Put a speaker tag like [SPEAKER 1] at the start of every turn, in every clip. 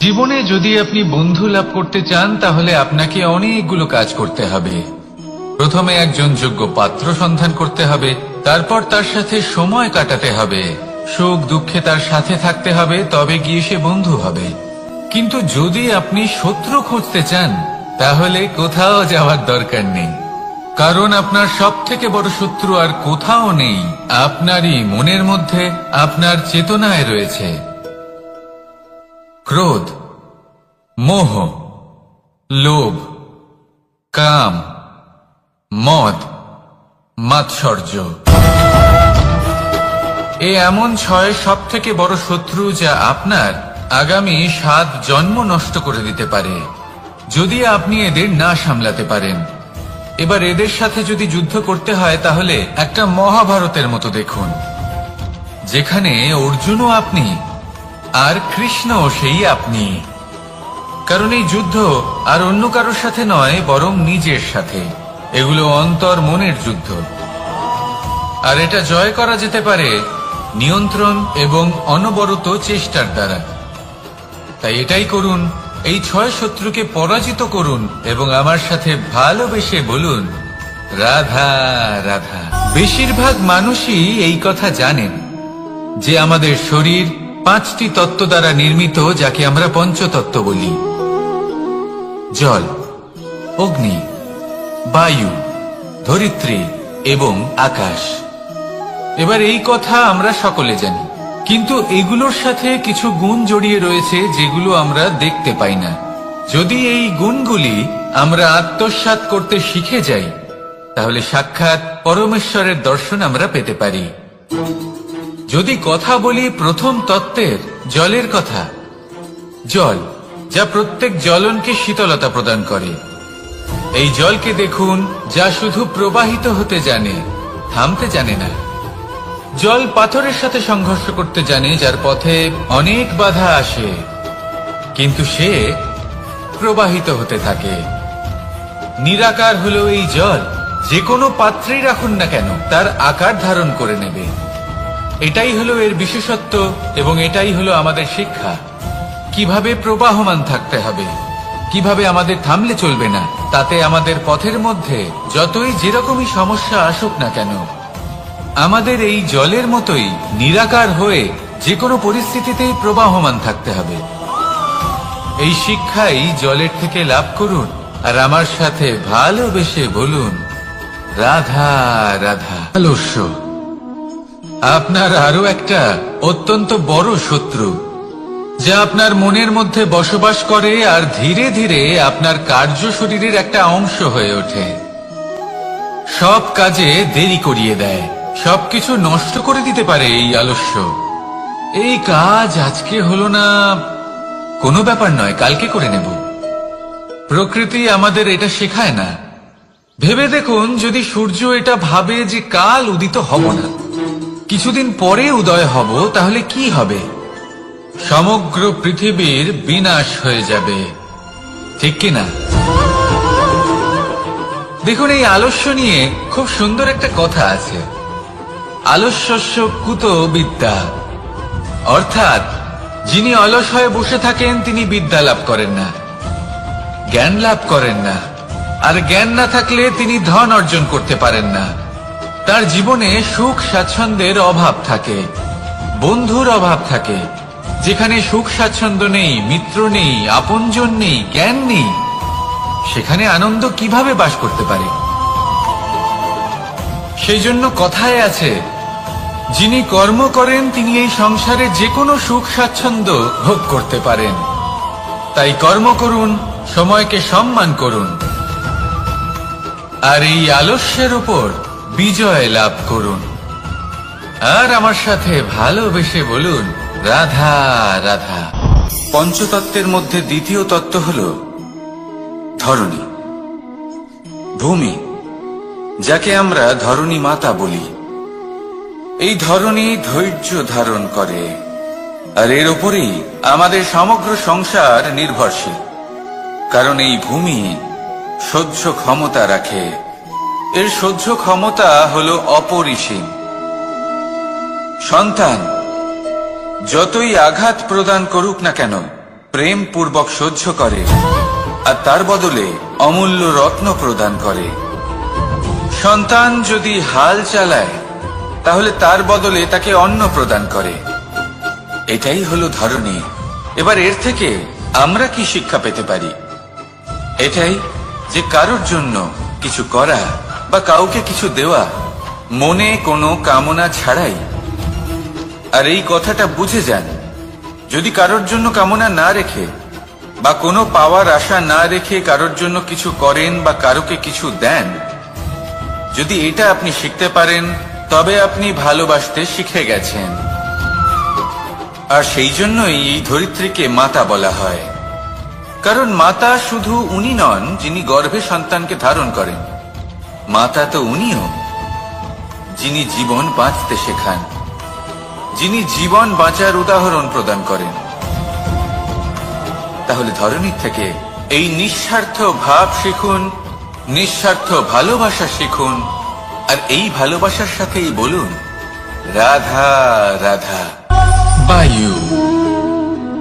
[SPEAKER 1] জীবনে যদি আপনি বন্ধু লাভ করতে চান তাহলে আপনাকে অনেকগুলো কাজ করতে হবে। প্রথমে একজন যোগ্য পাত্র সন্ধান করতে হবে, তারপর তার সাথে সময় কাটাতে হবে, সুখ দুঃখে তার সাথে থাকতে হবে, তবে গিয়ে সে বন্ধু হবে। কিন্তু যদি আপনি শত্রু খুঁজতে চান তাহলে কোথাও যাওয়ার দরকার নেই, কারণ আপনার সব থেকে বড় শত্রু আর কোথাও নেই, আপনারই মনের মধ্যে, আপনার চেতনায় রয়েছে। ক্রোধ, মোহ, লোভ, কাম, মদ, মাৎসর্য। এ এমন 6 সব থেকে বড় শত্রু যা আপনার আগামী 7 জন্ম নষ্ট করে দিতে পারে যদি আপনি এদের না সামলাতে পারেন। এবার এদের সাথে যদি যুদ্ধ করতে হয় তাহলে একটা মহাভারতের মতো দেখুন, যেখানে অর্জুনও আপনি আর কৃষ্ণও সেই আপনি। কারণ এই যুদ্ধ আর অন্য কারোর সাথে নয়, বরং নিজের সাথে। এগুলো অন্তর মনের যুদ্ধ, আর এটা জয় করা যেতে পারে নিয়ন্ত্রণ এবং অনবরত চেষ্টার দ্বারা। তাই এটাই করুন, এই 6 শত্রুকে পরাজিত করুন এবং আমার সাথে ভালোবেসে বলুন রাধা রাধা। বেশিরভাগ মানুষই এই কথা জানেন যে আমাদের শরীর 5টি তত্ত্ব দ্বারা নির্মিত, যাকে আমরা পঞ্চতত্ত্ব বলি: জল, অগ্নি, বায়ু, ধরিত্রী এবং আকাশ। এবার এই কথা আমরা সকলে জানি, কিন্তু এগুলোর সাথে কিছু গুণ জড়িয়ে রয়েছে যেগুলো আমরা দেখতে পাই না। যদি এই গুণগুলি আমরা আত্মসাৎ করতে শিখে যাই তাহলে সাক্ষাৎ পরমেশ্বরের দর্শন আমরা পেতে পারি। যদি কথা বলি প্রথম তত্ত্বের, জলের কথা, জল যা প্রত্যেক জ্বলনকে শীতলতা প্রদান করে। এই জলকে দেখুন, যা শুধু প্রবাহিত হতে জানে, থামতে জানে না। জল পাথরের সাথে সংঘর্ষ করতে জানে, যার পথে অনেক বাধা আসে, কিন্তু সে প্রবাহিত হতে থাকে। নিরাকার হলো এই জল, যে কোনো পাত্রেই রাখুন না কেন তার আকার ধারণ করে নেবে। এটাই হলো এর বিশেষত্ব এবং এটাই হলো আমাদের শিক্ষা। কিভাবে প্রবাহমান থাকতে হবে, কিভাবে আমাদের থামলে চলবে না, তাতে আমাদের পথের মধ্যে যতই যেরকমই সমস্যা আসুক না কেন, আমাদের এই জলের মতোই নিরাকার হয়ে যে কোনো পরিস্থিতিতেই প্রবাহমান থাকতে হবে। এই শিক্ষাই জলের থেকে লাভ করুন আর আমার সাথে ভালোবেসে বলুন রাধা রাধা। আলস্য আপনার আরো একটা অত্যন্ত বড় শত্রু, যা আপনার মনের মধ্যে বসবাস করে আর ধীরে ধীরে আপনার কার্য শরীরের একটা অংশ হয়ে ওঠে। সব কাজে দেরি করিয়ে দেয়, সবকিছু নষ্ট করে দিতে পারে এই আলস্য। এই কাজ আজকে হলো না, কোনো ব্যাপার নয়, কালকে করে নেব। প্রকৃতি আমাদের এটা শেখায় না। ভেবে দেখুন, যদি সূর্য এটা ভাবে যে কাল উদিত হব না, কিছুদিন পরে উদয় হব, তাহলে কি হবে? সমগ্র পৃথিবীর বিনাশ হয়ে যাবে, ঠিক কিনা? দেখুন, এই আলস্য নিয়ে খুব সুন্দর একটা কথা আছে, আলস্যস্য কুত বিদ্যা। অর্থাৎ যিনি অলস হয়ে বসে থাকেন তিনি বিদ্যা লাভ করেন না, জ্ঞান লাভ করেন না, আর জ্ঞান না থাকলে তিনি ধন অর্জন করতে পারেন না। তার জীবনে সুখ স্বাচ্ছন্দ্যের অভাব থাকে, বন্ধুর অভাব থাকে। যেখানে সুখ স্বাচ্ছন্দ্য নেই, মিত্র নেই, আপনজন নেই, জ্ঞান নেই, সেখানে আনন্দ কিভাবে বাস করতে পারে? সেই জন্য কথায় আছে, যিনি কর্ম করেন তিনি এই সংসারে যে কোনো সুখ স্বাচ্ছন্দ্য ভোগ করতে পারেন। তাই কর্ম করুন, সময়কে সম্মান করুন, আর এই আলস্যের উপর বিজয় লাভ করুন। আর আমার সাথে ভালোবেসে বলুন রাধা রাধা। পঞ্চতত্ত্বের মধ্যে দ্বিতীয় তত্ত্ব হল ধরণী, ভূমি, যাকে আমরা ধরণী মাতা বলি। এই ধরণী ধৈর্য ধারণ করে, আর এর উপরেই আমাদের সমগ্র সংসার নির্ভরশীল। কারণ এই ভূমি সহ্য ক্ষমতা রাখে, এর সহ্য ক্ষমতা হল অপরিসীম। সন্তান যতই আঘাত প্রদান করুক না কেন, প্রেম পূর্বক সহ্য করে আর তার বদলে অমূল্য রত্ন প্রদান করে। সন্তান যদি হাল চালায় তাহলে তার বদলে তাকে অন্ন প্রদান করে। এটাই হলো ধরনী। এবার এর থেকে আমরা কি শিক্ষা পেতে পারি? এটাই যে কারোর জন্য কিছু করা বা কাউকে কিছু দেওয়া মনে কোনো কামনা ছাড়াই। আর এই কথাটা বুঝে যান, যদি কারোর জন্য কামনা না রেখে বা কোনো পাওয়ার আশা না রেখে কারোর জন্য কিছু করেন বা কারোকে কিছু দেন, যদি এটা আপনি শিখতে পারেন তবে আপনি ভালোবাসতে শিখে গেছেন। আর সেই জন্যই এই ধরিত্রীকে মাতা বলা হয়। কারণ মাতা শুধু উনি নন যিনি গর্ভে সন্তানকে ধারণ করেন, মাতা তো উনিও যিনি জীবন বাঁচতে শেখান, যিনি জীবন বাঁচার উদাহরণ প্রদান করেন। তাহলে ধরনীর থেকে এই নিঃস্বার্থ ভাব শিখুন, নিঃস্বার্থ ভালোবাসা শিখুন, আর এই ভালোবাসার সাথেই বলুন রাধা রাধা। বায়ু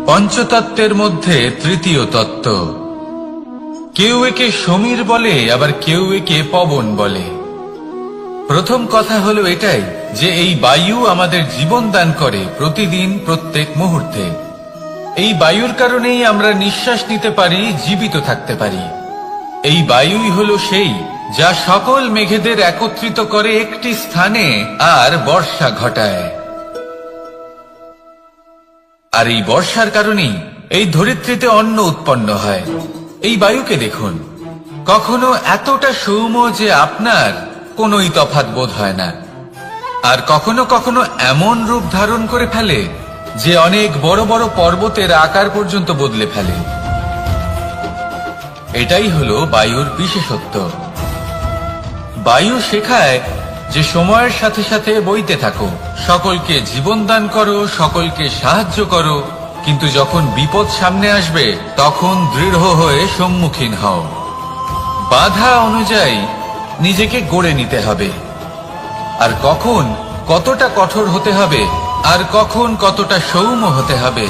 [SPEAKER 1] পঞ্চতত্ত্বের মধ্যে তৃতীয় তত্ত্ব। কেউ একে সমীর বলে, আবার কেউ একে পবন বলে। প্রথম কথা হলো এটাই যে এই বায়ু আমাদের জীবন দান করে প্রতিদিন, প্রত্যেক মুহূর্তে। এই বায়ুর কারণেই আমরা নিঃশ্বাস নিতে পারি, জীবিত থাকতে পারি। এই বায়ুই হলো সেই যা সকল মেঘেদের একত্রিত করে একটি স্থানে আর বর্ষা ঘটায়। আর এই বর্ষার কারণেই এই ধরিত্রীতে অন্ন উৎপন্ন হয়। এই বায়ুকে দেখুন, কখনো এতটা সৌম্য যে আপনার কোনোই তফাৎ বোধ হয় না, আর কখনো কখনো এমন রূপ ধারণ করে ফেলে যে অনেক বড় বড় পর্বতের আকার পর্যন্ত বদলে ফেলে। এটাই হলো বায়ুর বিশেষত্ব। বায়ু শেখায় যে সময়ের সাথে সাথে বইতে থাকো, সকলকে জীবন দান করো, সকলকে সাহায্য করো, কিন্তু যখন বিপদ সামনে আসবে তখন দৃঢ় হয়ে সম্মুখীন হও। বাধা অনুযায়ী নিজেকে গড়ে নিতে হবে, আর কখন কতটা কঠোর হতে হবে আর কখন কতটা সৌম্য হতে হবে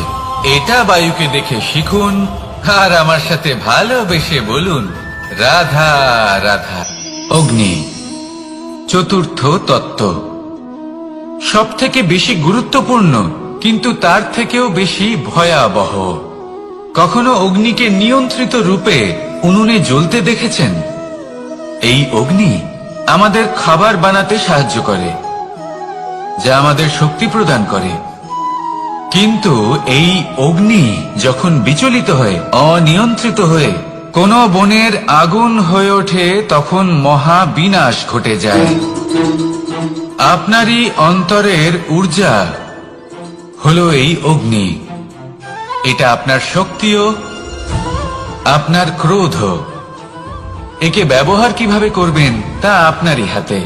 [SPEAKER 1] এটা বায়ুকে দেখে শিখুন, আর আমার সাথে ভালোবেসে বলুন রাধা রাধা। অগ্নি চতুর্থ তত্ত্ব, সব থেকে বেশি গুরুত্বপূর্ণ কিন্তু তার থেকেও বেশি ভয়াবহ। কখনো অগ্নিকে নিয়ন্ত্রিত রূপে উনুনে জ্বলতে দেখেছেন? এই অগ্নি আমাদের খাবার বানাতে সাহায্য করে, যা আমাদের শক্তি প্রদান করে। কিন্তু এই অগ্নি যখন বিচলিত হয়ে, অনিয়ন্ত্রিত হয়ে কোন বনের আগুন হয়ে ওঠে, তখন মহা বিনাশ ঘটে যায়। আপনারই অন্তরের ঊর্জা হলো এই অগ্নি। এটা আপনার শক্তিও, আপনার ক্রোধ। একে ব্যবহার কিভাবে করবেন তা আপনারই হাতে।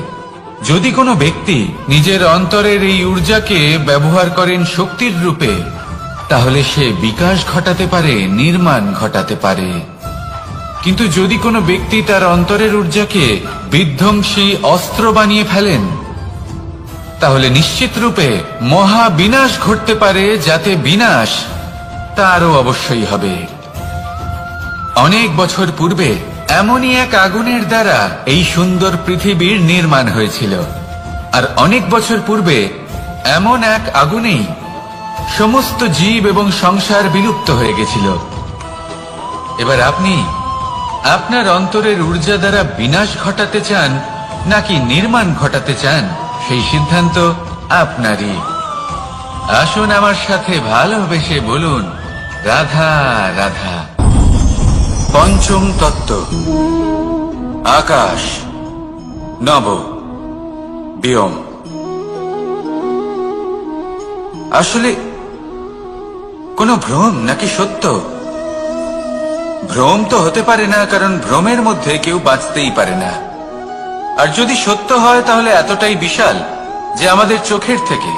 [SPEAKER 1] যদি কোনো ব্যক্তি নিজের অন্তরের এই ঊর্জাকে ব্যবহার করেন শক্তির রূপে, তাহলে সে বিকাশ ঘটাতে পারে, নির্মাণ ঘটাতে পারে। কিন্তু যদি কোনো ব্যক্তি তার অন্তরের ঊর্জাকে বিধ্বংসী অস্ত্র বানিয়ে ফেলেন, তাহলে নিশ্চিত রূপে মহা বিনাশ ঘটতে পারে, যাতে বিনাশ তারও অবশ্যই হবে। অনেক বছর পূর্বে এমনই এক আগুনের দ্বারা এই সুন্দর পৃথিবীর নির্মাণ হয়েছিল, আর অনেক বছর পূর্বে এমন এক আগুনেই সমস্ত জীব এবং সংসার বিলুপ্ত হয়ে গেছিল। এবার আপনি আপনার অন্তরের ঊর্জা দ্বারা বিনাশ ঘটাতে চান নাকি নির্মাণ ঘটাতে চান, সেই সিদ্ধান্ত আপনারই। আসুন আমার সাথে ভালোবেসে বলুন রাধা রাধা। পঞ্চম তত্ত্ব, আকাশ নব ব্যোম। আসলে কোনো ভ্রম নাকি সত্য? ভ্রম তো হতে পারে না, কারণ ভ্রমের মধ্যে কেউ বাঁচতেই পারে না। আর যদি সত্য হয় তাহলে এতটাই বিশাল যে আমাদের চোখের থেকে,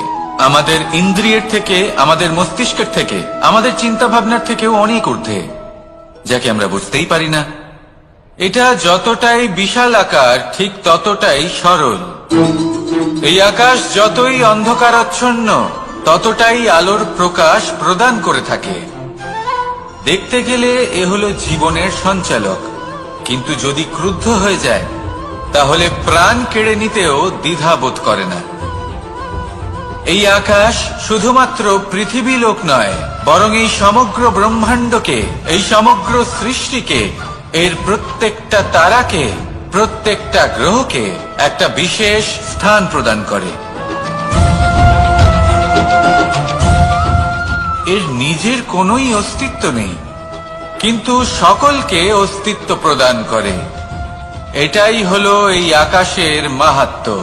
[SPEAKER 1] আমাদের ইন্দ্রিয়ের থেকে, আমাদের মস্তিষ্কের থেকে, আমাদের চিন্তা ভাবনার থেকেও অনেক ঊর্ধ্বে, যাকে আমরা বুঝতেই পারি না। এটা যতটাই বিশাল আকার ঠিক ততটাই সরল। এই আকাশ যতই অন্ধকারাচ্ছন্ন ততটাই আলোর প্রকাশ প্রদান করে থাকে। দেখতে গেলে এ হলো জীবনের সঞ্চালক, কিন্তু যদি ক্রুদ্ধ হয়ে যায় তাহলে প্রাণ কেড়ে নিতেও দ্বিধা বোধ করে না। এই আকাশ শুধুমাত্র পৃথিবী লোক নয়, বরং এই সমগ্র ব্রহ্মাণ্ডকে, এই সমগ্র সৃষ্টিকে, এর প্রত্যেকটা তারাকে, প্রত্যেকটা গ্রহকে একটা বিশেষ স্থান প্রদান করে। এর নিজের কোনোই অস্তিত্ব নেই, কিন্তু সকলকে অস্তিত্ব প্রদান করে। এটাই হলো এই আকাশের মাহাত্ম্য।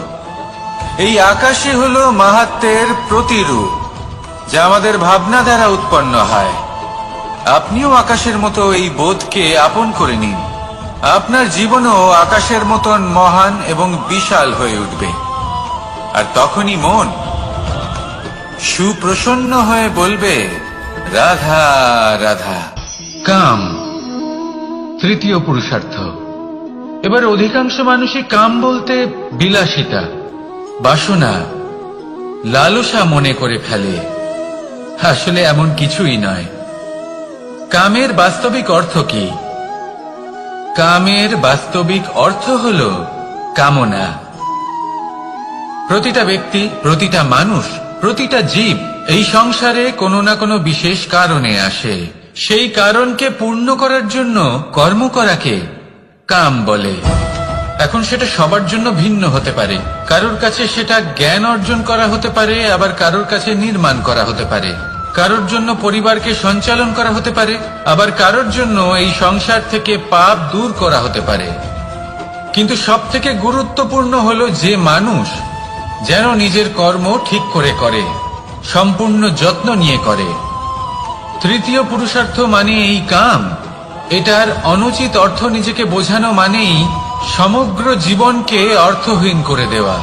[SPEAKER 1] এই আকাশে হলো মাহাত্ম্যের প্রতিরূপ, যা আমাদের ভাবনা দ্বারা উৎপন্ন হয়। আপনিও আকাশের মতো এই বোধকে আপন করে নিন। আপনার জীবনও আকাশের মতন মহান এবং বিশাল হয়ে উঠবে। আর তখনই মন সুপ্রসন্ন হয়ে বলবে, রাধা রাধা। কাম তৃতীয় পুরুষার্থ। এবার অধিকাংশ মানুষই কাম বলতে বিলাসিতা, বাসনা, লালসা মনে করে ফেলে। আসলে এমন কিছুই নয়। কামের বাস্তবিক অর্থ কি? কামের বাস্তবিক অর্থ হল কামনা। প্রতিটা ব্যক্তি, প্রতিটা মানুষ, প্রতিটা জীব এই সংসারে কোনো না কোনো বিশেষ কারণে আসে। সেই কারণকে পূর্ণ করার জন্য কর্ম করাকে কাম বলে। এখন সেটা সবার জন্য ভিন্ন হতে পারে। কারোর কাছে সেটা জ্ঞান অর্জন করা হতে পারে, আবার কারোর কাছে নির্মাণ করা হতে পারে। কারোর জন্য পরিবারকে সঞ্চালন করা হতে পারে, আবার কারোর জন্য এই সংসার থেকে পাপ দূর করা হতে পারে। কিন্তু সবথেকে গুরুত্বপূর্ণ হলো যে মানুষ যেন নিজের কর্ম ঠিক করে করে, সম্পূর্ণ যত্ন নিয়ে করে। তৃতীয় পুরুষার্থ মানে এই কাম। এটার অনুচিত অর্থ নিজেকে বোঝানো মানেই সমগ্র জীবনকে অর্থহীন করে দেওয়া।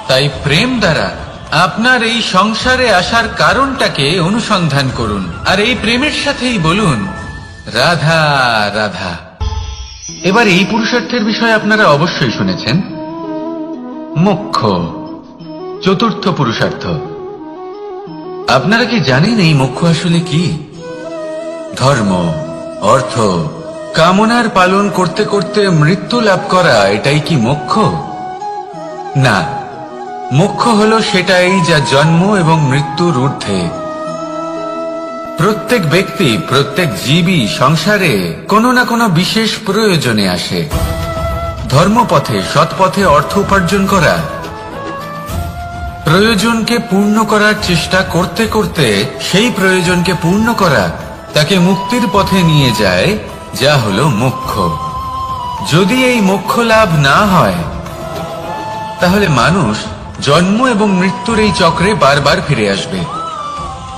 [SPEAKER 1] তাই প্রেম দ্বারা আপনার এই সংসারে আসার কারণটাকে অনুসন্ধান করুন, আর এই প্রেমের সাথেই বলুন, রাধা রাধা। এবার এই পুরুষার্থের বিষয়ে আপনারা অবশ্যই শুনেছেন। মোক্ষ চতুর্থ পুরুষার্থ। আপনারা কি জানেন এই মোক্ষ আসলে কি? ধর্ম, অর্থ, কামনার পালন করতে করতে মৃত্যু লাভ করা, এটাই কি মোক্ষ? না, মোক্ষ হলো সেটাই যা জন্ম এবং মৃত্যুর ঊর্ধ্বে। প্রত্যেক ব্যক্তি, প্রত্যেক জীবই সংসারে কোনো না কোনো বিশেষ প্রয়োজনে আসে। ধর্মপথে, সৎপথে অর্থ উপার্জন করা, প্রয়োজনকে পূর্ণ করার চেষ্টা করতে করতে সেই প্রয়োজনকে পূর্ণ করা তাকে মুক্তির পথে নিয়ে যায়, যা হলো মোক্ষ। যদি এই মোক্ষ লাভ না হয় তাহলে মানুষ জন্ম এবং মৃত্যুর এই চক্রে বারবার ফিরে আসবে।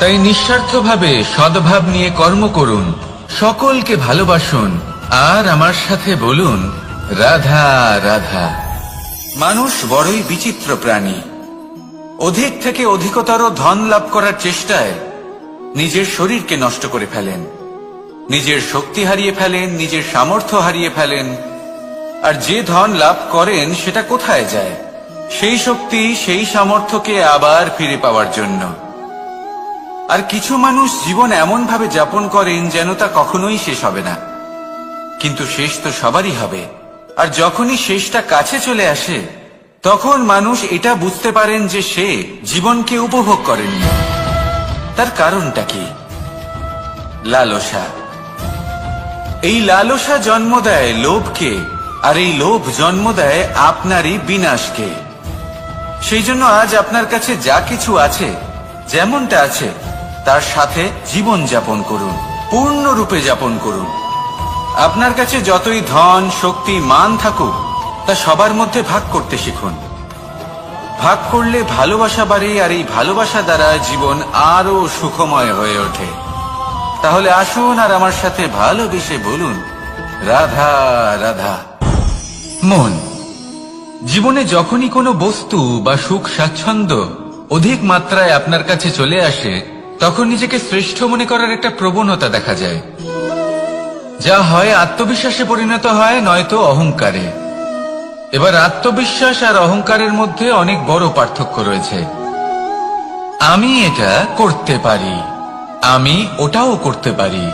[SPEAKER 1] তাই নিঃস্বার্থভাবে সদ্ভাব নিয়ে কর্ম করুন, সকলকে ভালোবাসুন, আর আমার সাথে বলুন, রাধা রাধা। মানুষ বড়ই বিচিত্র প্রাণী। অধিক থেকে অধিকতর ধন লাভ করার চেষ্টায় নিজের শরীরকে নষ্ট করে ফেলেন, নিজের শক্তি হারিয়ে ফেলেন, নিজের সামর্থ্য হারিয়ে ফেলেন। আর যে ধন লাভ করেন সেটা কোথায় যায়? সেই শক্তি, সেই সামর্থ্যকে আবার ফিরে পাওয়ার জন্য। আর কিছু মানুষ জীবন এমন ভাবে যাপন করেন যেন তা কখনোই শেষ হবে না, কিন্তু শেষ তো সবারই হবে। আর যখনই শেষটা কাছে চলে আসে তখন মানুষ এটা বুঝতে পারেন যে সে জীবনকে উপভোগ করেননি। তার কারণটা কি? লালসা। এই লালসা জন্ম দেয় লোভকে, আর এই লোভ জন্ম দেয় আপনারই বিনাশকে। সেই জন্য আজ আপনার কাছে যা কিছু আছে, যেমনটা আছে, তার সাথে জীবন যাপন করুন, পূর্ণরূপে যাপন করুন। আপনার কাছে যতই ধন, শক্তি, মান থাকুক, তা সবার মধ্যে ভাগ করতে শিখুন। ভাগ করলে ভালোবাসা বাড়ে, আর এই ভালোবাসা দ্বারা জীবন আরো সুখময় হয়ে ওঠে। তাহলে আসুন আর আমার সাথে ভালোবেসে বলুন, রাধা রাধা। মন। জীবনে যখনই কোনো বস্তু বা সুখ স্বাচ্ছন্দ্য অধিক মাত্রায় আপনার কাছে চলে আসে, তখন নিজেকে শ্রেষ্ঠ মনে করার একটা প্রবণতা দেখা যায়, যা হয় আত্মবিশ্বাসে পরিণত হয়, নয়তো অহংকারে। এবার আত্মবিশ্বাস আর অহংকারের মধ্যে অনেক বড় পার্থক্য রয়েছে। আমি এটা করতে পারি, আমি ওটাও করতে পারি,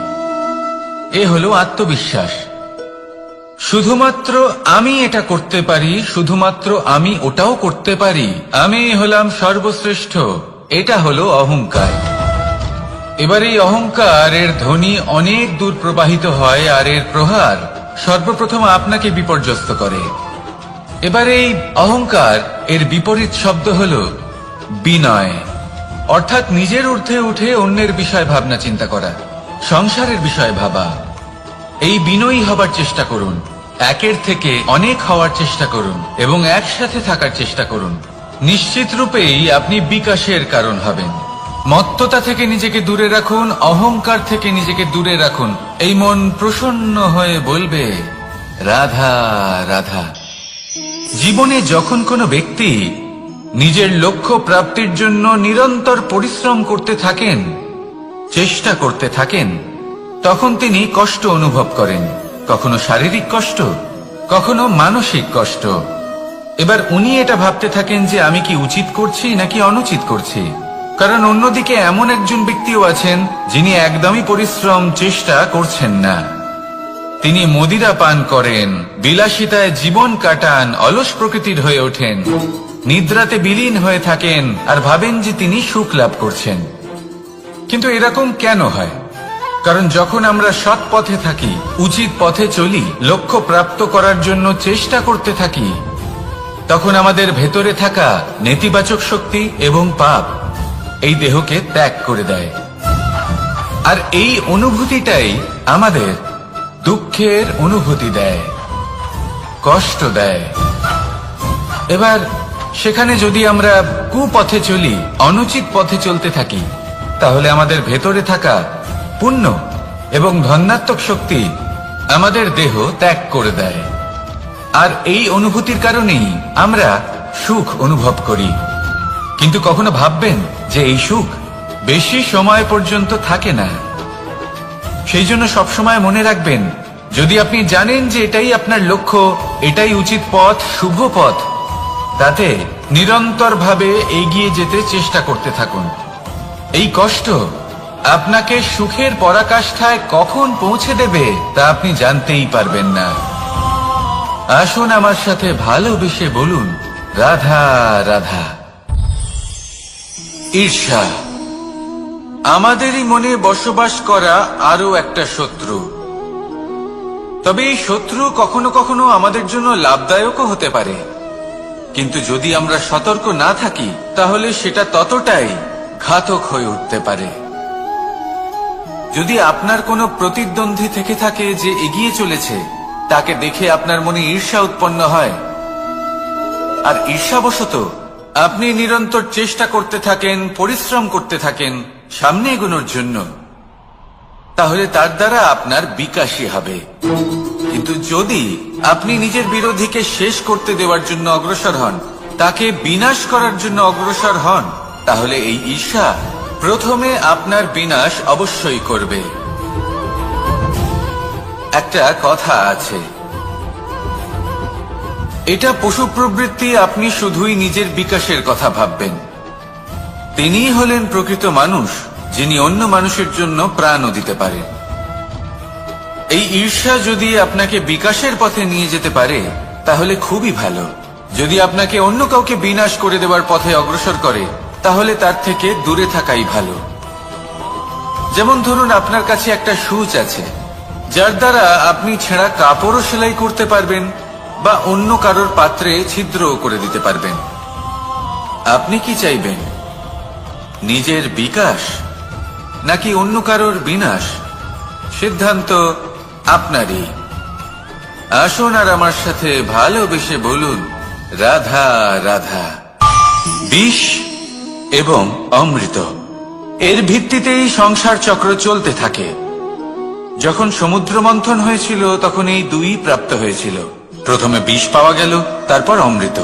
[SPEAKER 1] এ হলো আত্মবিশ্বাস। শুধুমাত্র আমি এটা করতে পারি, শুধুমাত্র আমি ওটাও করতে পারি, আমি হলাম সর্বশ্রেষ্ঠ, এটা হলো অহংকার। এবার এই অহংকার এর ধ্বনি অনেক দূর প্রবাহিত হয়, আর এর প্রহার সর্বপ্রথম আপনাকে বিপর্যস্ত করে। এবার এই অহংকার এর বিপরীত শব্দ হলো বিনয়, অর্থাৎ নিজের ঊর্ধ্বে উঠে অন্যের বিষয় ভাবনা চিন্তা করা, সংসারের বিষয় ভাবা। এই বিনয়ী হবার চেষ্টা করুন, একের থেকে অনেক হওয়ার চেষ্টা করুন এবং একসাথে থাকার চেষ্টা করুন। নিশ্চিত রূপেই আপনি বিকাশের কারণ হবেন। মত্ততা থেকে নিজেকে দূরে রাখুন, অহংকার থেকে নিজেকে দূরে রাখুন। এই মন প্রসন্ন হয়ে বলবে রাধা রাধা। জীবনে যখন কোনো ব্যক্তি নিজের লক্ষ্য প্রাপ্তির জন্য নিরন্তর পরিশ্রম করতে থাকেন, চেষ্টা করতে থাকেন, তখন তিনি কষ্ট অনুভব করেন, কখনো শারীরিক কষ্ট, কখনো মানসিক কষ্ট। এবার উনি এটা ভাবতে থাকেন যে আমি কি উচিত করছি নাকি অনুচিত করছি, কারণ অন্যদিকে এমন একজন ব্যক্তিও আছেন যিনি একদমই পরিশ্রম চেষ্টা করছেন না। তিনি মদিরা পান করেন, বিলাসিতায় জীবন কাটান, অলস প্রকৃতির হয়ে ওঠেন, নিদ্রাতে বিলীন হয়ে থাকেন আর ভাবেন যে তিনি সুখ লাভ করছেন। কিন্তু এরকম কেন হয়? কারণ যখন আমরা সৎ পথে থাকি, উচিত পথে চলি, লক্ষ্য প্রাপ্ত করার জন্য চেষ্টা করতে থাকি, তখন আমাদের ভেতরে থাকা নেতিবাচক শক্তি এবং পাপ এই দেহকে ত্যাগ করে দেয়। আর এই অনুভূতিটাই আমাদের দুঃখের অনুভূতি দেয়, কষ্ট দেয়। এবার সেখানে যদি আমরা কুপথে চলি, অনুচিত পথে চলতে থাকি, তাহলে আমাদের ভেতরে থাকা পুণ্য এবং ধনাত্মক শক্তি আমাদের দেহ ত্যাগ করে দেয়। আর এই অনুভূতির কারণেই আমরা সুখ অনুভব করি। কিন্তু কখনো ভাববেন যে এই সুখ বেশি সময় পর্যন্ত থাকে না। সেই জন্য সবসময় মনে রাখবেন, যদি আপনি জানেন যে এটাই আপনার লক্ষ্য, এটাই উচিত পথ, শুভ পথ, তাতে নিরন্তরভাবে এগিয়ে যেতে চেষ্টা করতে থাকুন। এই কষ্ট আপনাকে সুখের পরাকাষ্ঠায় কখন পৌঁছে দেবে তা আপনি জানতেই পারবেন না। আসুন আমার সাথে ভালোবেসে বলুন রাধা রাধা। ঈর্ষা আমাদেরই মনে বসবাস করা আরো একটা শত্রু। তবে এই শত্রু কখনো কখনো আমাদের জন্য লাভদায়কও হতে পারে, কিন্তু যদি আমরা সতর্ক না থাকি তাহলে সেটা ততটাই ঘাতক হয়ে উঠতে পারে। যদি আপনার কোনো প্রতিদ্বন্দ্বী থেকে থাকে যে এগিয়ে চলেছে, তাকে দেখে আপনার মনে ঈর্ষা উৎপন্ন হয়, আর ঈর্ষাবশত আপনি নিরন্তর চেষ্টা করতে থাকেন, পরিশ্রম করতে থাকেন সামনে এগোনোর জন্য, তাহলে তার দ্বারা আপনার বিকাশই হবে। কিন্তু যদি আপনি নিজের বিরোধীকে শেষ করতে দেওয়ার জন্য অগ্রসর হন, তাকে বিনাশ করার জন্য অগ্রসর হন, তাহলে এই ঈর্ষা প্রথমে আপনার বিনাশ অবশ্যই করবে। একটা কথা আছে, এটা পশু প্রবৃত্তি, আপনি শুধুই নিজের বিকাশের কথা ভাববেন। তিনিই হলেন প্রকৃত মানুষ, যিনি অন্য মানুষের জন্য প্রাণও দিতে পারেন। এই ঈর্ষা যদি আপনাকে বিকাশের পথে নিয়ে যেতে পারে তাহলে খুবই ভালো। যদি আপনাকে অন্য কাউকে বিনাশ করে দেওয়ার পথে অগ্রসর করে, তাহলে তার থেকে দূরে থাকাই ভালো। যেমন ধরুন, আপনার কাছে একটা সূচ আছে, যার দ্বারা আপনি ছেঁড়া কাপড়ও সেলাই করতে পারবেন বা অন্য কারোর পাত্রে ছিদ্রও করে দিতে পারবেন। আপনি কি চাইবেন, নিজের বিকাশ নাকি অন্য কারোর বিনাশ? সিদ্ধান্ত আপনারই। আসুন আর আমার সাথে ভালোবেসে বলুন রাধা রাধা। বিষ এবং অমৃত, এর ভিত্তিতেই সংসার চক্র চলতে থাকে। যখন সমুদ্র মন্থন হয়েছিল তখন এই দুই প্রাপ্ত হয়েছিল। প্রথমে বিষ পাওয়া গেল, তারপর অমৃত।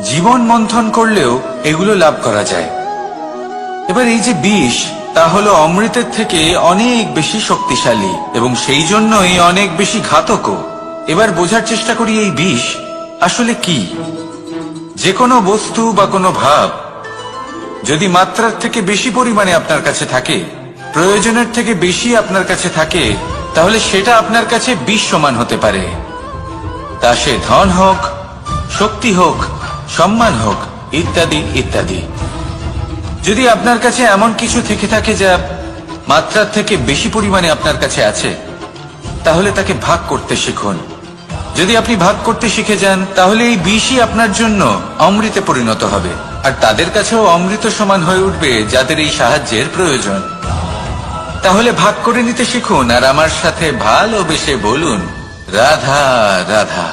[SPEAKER 1] জীবন মন্থন করলেও এগুলো লাভ করা যায়। এবার এই যে বিষ, তা হলো অমৃতের থেকে অনেক বেশি শক্তিশালী এবং সেই জন্যই অনেক বেশি ঘাতকও। এবার বোঝার চেষ্টা করি এই বিষ আসলে কি। যে কোনো বস্তু বা কোনো ভাব যদি মাত্রার থেকে বেশি পরিমাণে আপনার কাছে থাকে, প্রয়োজনের থেকে বেশি আপনার কাছে থাকে, তাহলে সেটা আপনার কাছে বিষ সমান হতে পারে। তা সে ধন হোক, শক্তি হোক, সম্মান হোক, ইত্যাদি ইত্যাদি। যদি আপনার কাছে এমন কিছু থেকে থাকে যা মাত্রার থেকে বেশি পরিমাণে আপনার কাছে আছে, তাহলে তাকে ভাগ করতে শিখুন। যদি আপনি ভাগ করতে শিখে যান, তাহলে এই বিষই আপনার জন্য অমৃতে পরিণত হবে, আর তাদের কাছেও অমৃত সমান হয়ে উঠবে যাদের এই সাহায্যের প্রয়োজন। তাহলে ভাগ করে নিতে শিখুন, আর আমার সাথে ভালোবেসে বলুন, রাধা রাধা।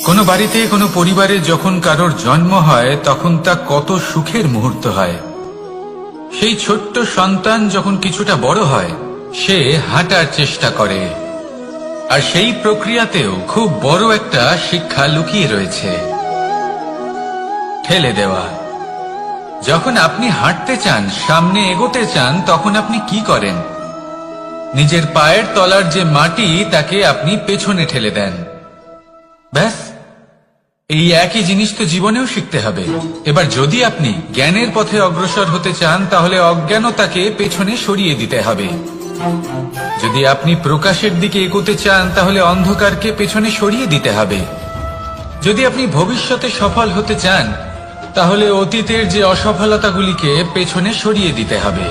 [SPEAKER 1] কোনো বাড়িতে, কোনো পরিবারে যখন কারোর জন্ম হয়, তখন তা কত সুখের মুহূর্ত হয়। সেই ছোট্ট সন্তান যখন কিছুটা বড় হয়, সে হাঁটার চেষ্টা করে, আর সেই প্রক্রিয়াতেও খুব বড় একটা শিক্ষা লুকিয়ে রয়েছে, ঠেলে দেওয়া। যখন আপনি হাঁটতে চান, সামনে এগোতে চান, তখন আপনি কি করেন? নিজের পায়ের তলার যে মাটি, তাকে আপনি পেছনে ঠেলে দেন। ব্যাস, এই একই জিনিস তো জীবনেও শিখতে হবে। এবার যদি আপনি জ্ঞানের পথে অগ্রসর হতে চান, তাহলে অজ্ঞানতাকে পেছনে সরিয়ে দিতে হবে। যদি আপনি প্রকাশের দিকে এগোতে চান, তাহলে অন্ধকারকে পেছনে সরিয়ে দিতে হবে। যদি আপনি ভবিষ্যতে সফল হতে চান, তাহলে অতীতের যে অসফলতাগুলিকে পেছনে সরিয়ে দিতে হবে।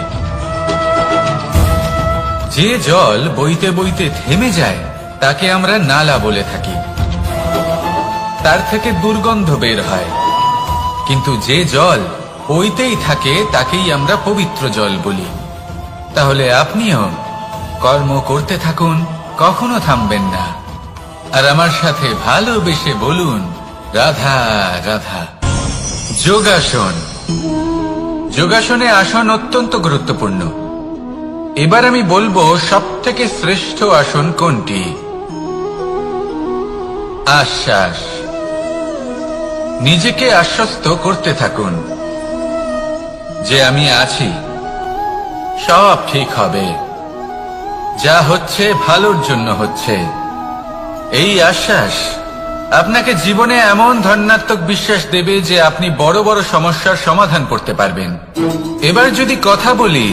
[SPEAKER 1] যে জল বইতে বইতে থেমে যায়, তাকে আমরা নালা বলে থাকি। তার থেকে দুর্গন্ধ বের হয়। কিন্তু যে জল বইতেই থাকে, তাকেই আমরা পবিত্র জল বলি। তাহলে আপনিও কর্ম করতে থাকুন, কখনো থামবেন না। আর আমার সাথে ভালোবেসে বলুন, রাধা রাধা। যোগাসন। যোগাসনে আসন অত্যন্ত গুরুত্বপূর্ণ। এবার আমি বলবো সবথেকে শ্রেষ্ঠ আসন কোনটি। আশ্বাস। নিজেকে আশ্বস্ত করতে থাকুন যে আমি আছি, সব ঠিক হবে, যা হচ্ছে ভালোর জন্য হচ্ছে। এই আশ্বাস আপনাকে জীবনে এমন ধনাত্মক বিশ্বাস দেবে যে আপনি বড় বড় সমস্যার সমাধান করতে পারবেন। এবার যদি কথা বলি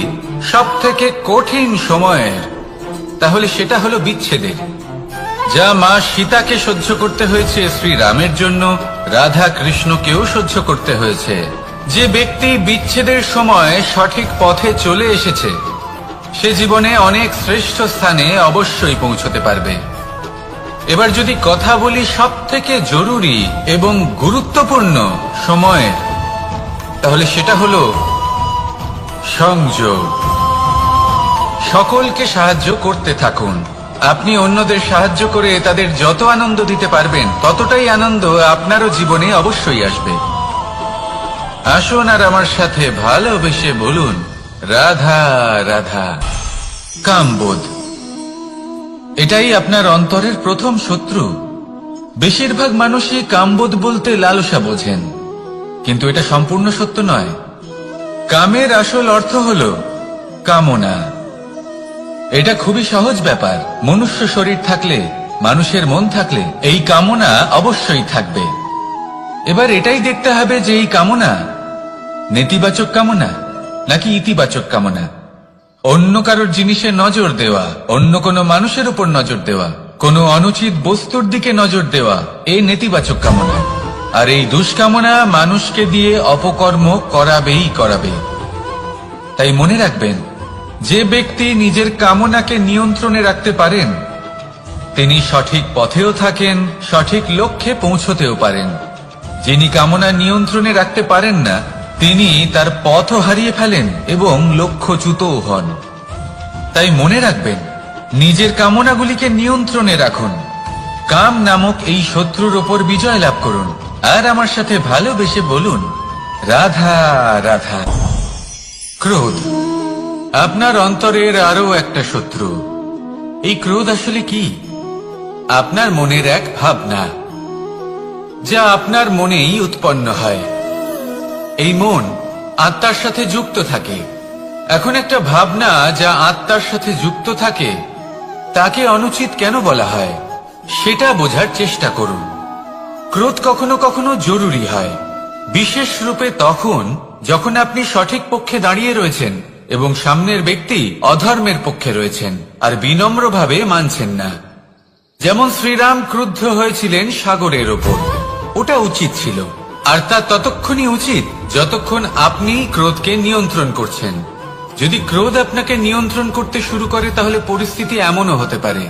[SPEAKER 1] সবথেকে কঠিন সময়ের, তাহলে সেটা হলো বিচ্ছেদের। যা মা সীতাকে সহ্য করতে হয়েছে শ্রীরামের জন্য, রাধা কৃষ্ণকেও সহ্য করতে হয়েছে। যে ব্যক্তি বিচ্ছেদের সময় সঠিক পথে চলে এসেছে, সে জীবনে অনেক শ্রেষ্ঠ স্থানে অবশ্যই পৌঁছতে পারবে। এবার যদি কথা বলি সবথেকে জরুরি এবং গুরুত্বপূর্ণ সময়, তাহলে সেটা হলো সংযোগ। সকলকে সাহায্য করতে থাকুন। আপনি অন্যদের সাহায্য করে তাদের যত আনন্দ দিতে পারবেন, ততটাই আনন্দ আপনারও জীবনে অবশ্যই আসবে। আসুন আর আমার সাথে ভালোবেসে বলুন, রাধা রাধা। কামবোধ, এটাই আপনার অন্তরের প্রথম শত্রু। বেশিরভাগ মানুষই কামবোধ বলতে লালসা বোঝেন, কিন্তু এটা সম্পূর্ণ সত্য নয়। কামের আসল অর্থ হল কামনা। এটা খুবই সহজ ব্যাপার। মনুষ্য শরীর থাকলে, মানুষের মন থাকলে এই কামনা অবশ্যই থাকবে। এবার এটাই দেখতে হবে যে এই কামনা নেতিবাচক কামনা নাকি ইতিবাচক কামনা। অন্য কারোর জিনিসে নজর দেওয়া, অন্য কোনো মানুষের উপর নজর দেওয়া, কোনো অনুচিত বস্তুর দিকে নজর দেওয়া, এই নেতিবাচক কামনা। আর এই দুষ্কামনা মানুষকে দিয়ে অপকর্ম করাবেই করাবে। তাই মনে রাখবেন, যে ব্যক্তি নিজের কামনাকে নিয়ন্ত্রণে রাখতে পারেন, তিনি সঠিক পথেও থাকেন, সঠিক লক্ষ্যে পৌঁছতেও পারেন। যিনি কামনা নিয়ন্ত্রণে রাখতে পারেন না, তিনি তার পথও হারিয়ে ফেলেন এবং লক্ষ্যচ্যুতও হন। তাই মনে রাখবেন, নিজের কামনাগুলিকে নিয়ন্ত্রণে রাখুন। কাম নামক এই শত্রুর ওপর বিজয় লাভ করুন। আর আমার সাথে ভালোবেসে বলুন, রাধা রাধা। ক্রোধ, আপনার অন্তরের আরো একটা শত্রু। এই ক্রোধ আসলে কি? আপনার মনের এক ভাবনা, যা আপনার মনেই উৎপন্ন হয়। এই মন আত্মার সাথে যুক্ত থাকে। এখন একটা ভাবনা যা আত্মার সাথে যুক্ত থাকে, তাকে অনুচিত কেন বলা হয় সেটা বোঝার চেষ্টা করুন। ক্রোধ কখনো কখনো জরুরি হয়, বিশেষ রূপে তখন যখন আপনি সঠিক পক্ষে দাঁড়িয়ে রয়েছেন এবং সামনের ব্যক্তি অধর্মের পক্ষে রয়েছেন আর বিনম্রভাবে মানছেন না। যেমন শ্রীরাম ক্রুদ্ধ হয়েছিলেন সাগরের ওপর, ওটা উচিত ছিল, আর তা ততক্ষণই উচিত যতক্ষণ আপনি ক্রোধকে নিয়ন্ত্রণ করছেন। যদি ক্রোধ আপনাকে নিয়ন্ত্রণ করতে শুরু করে তাহলে পরিস্থিতি এমনও হতে পারে,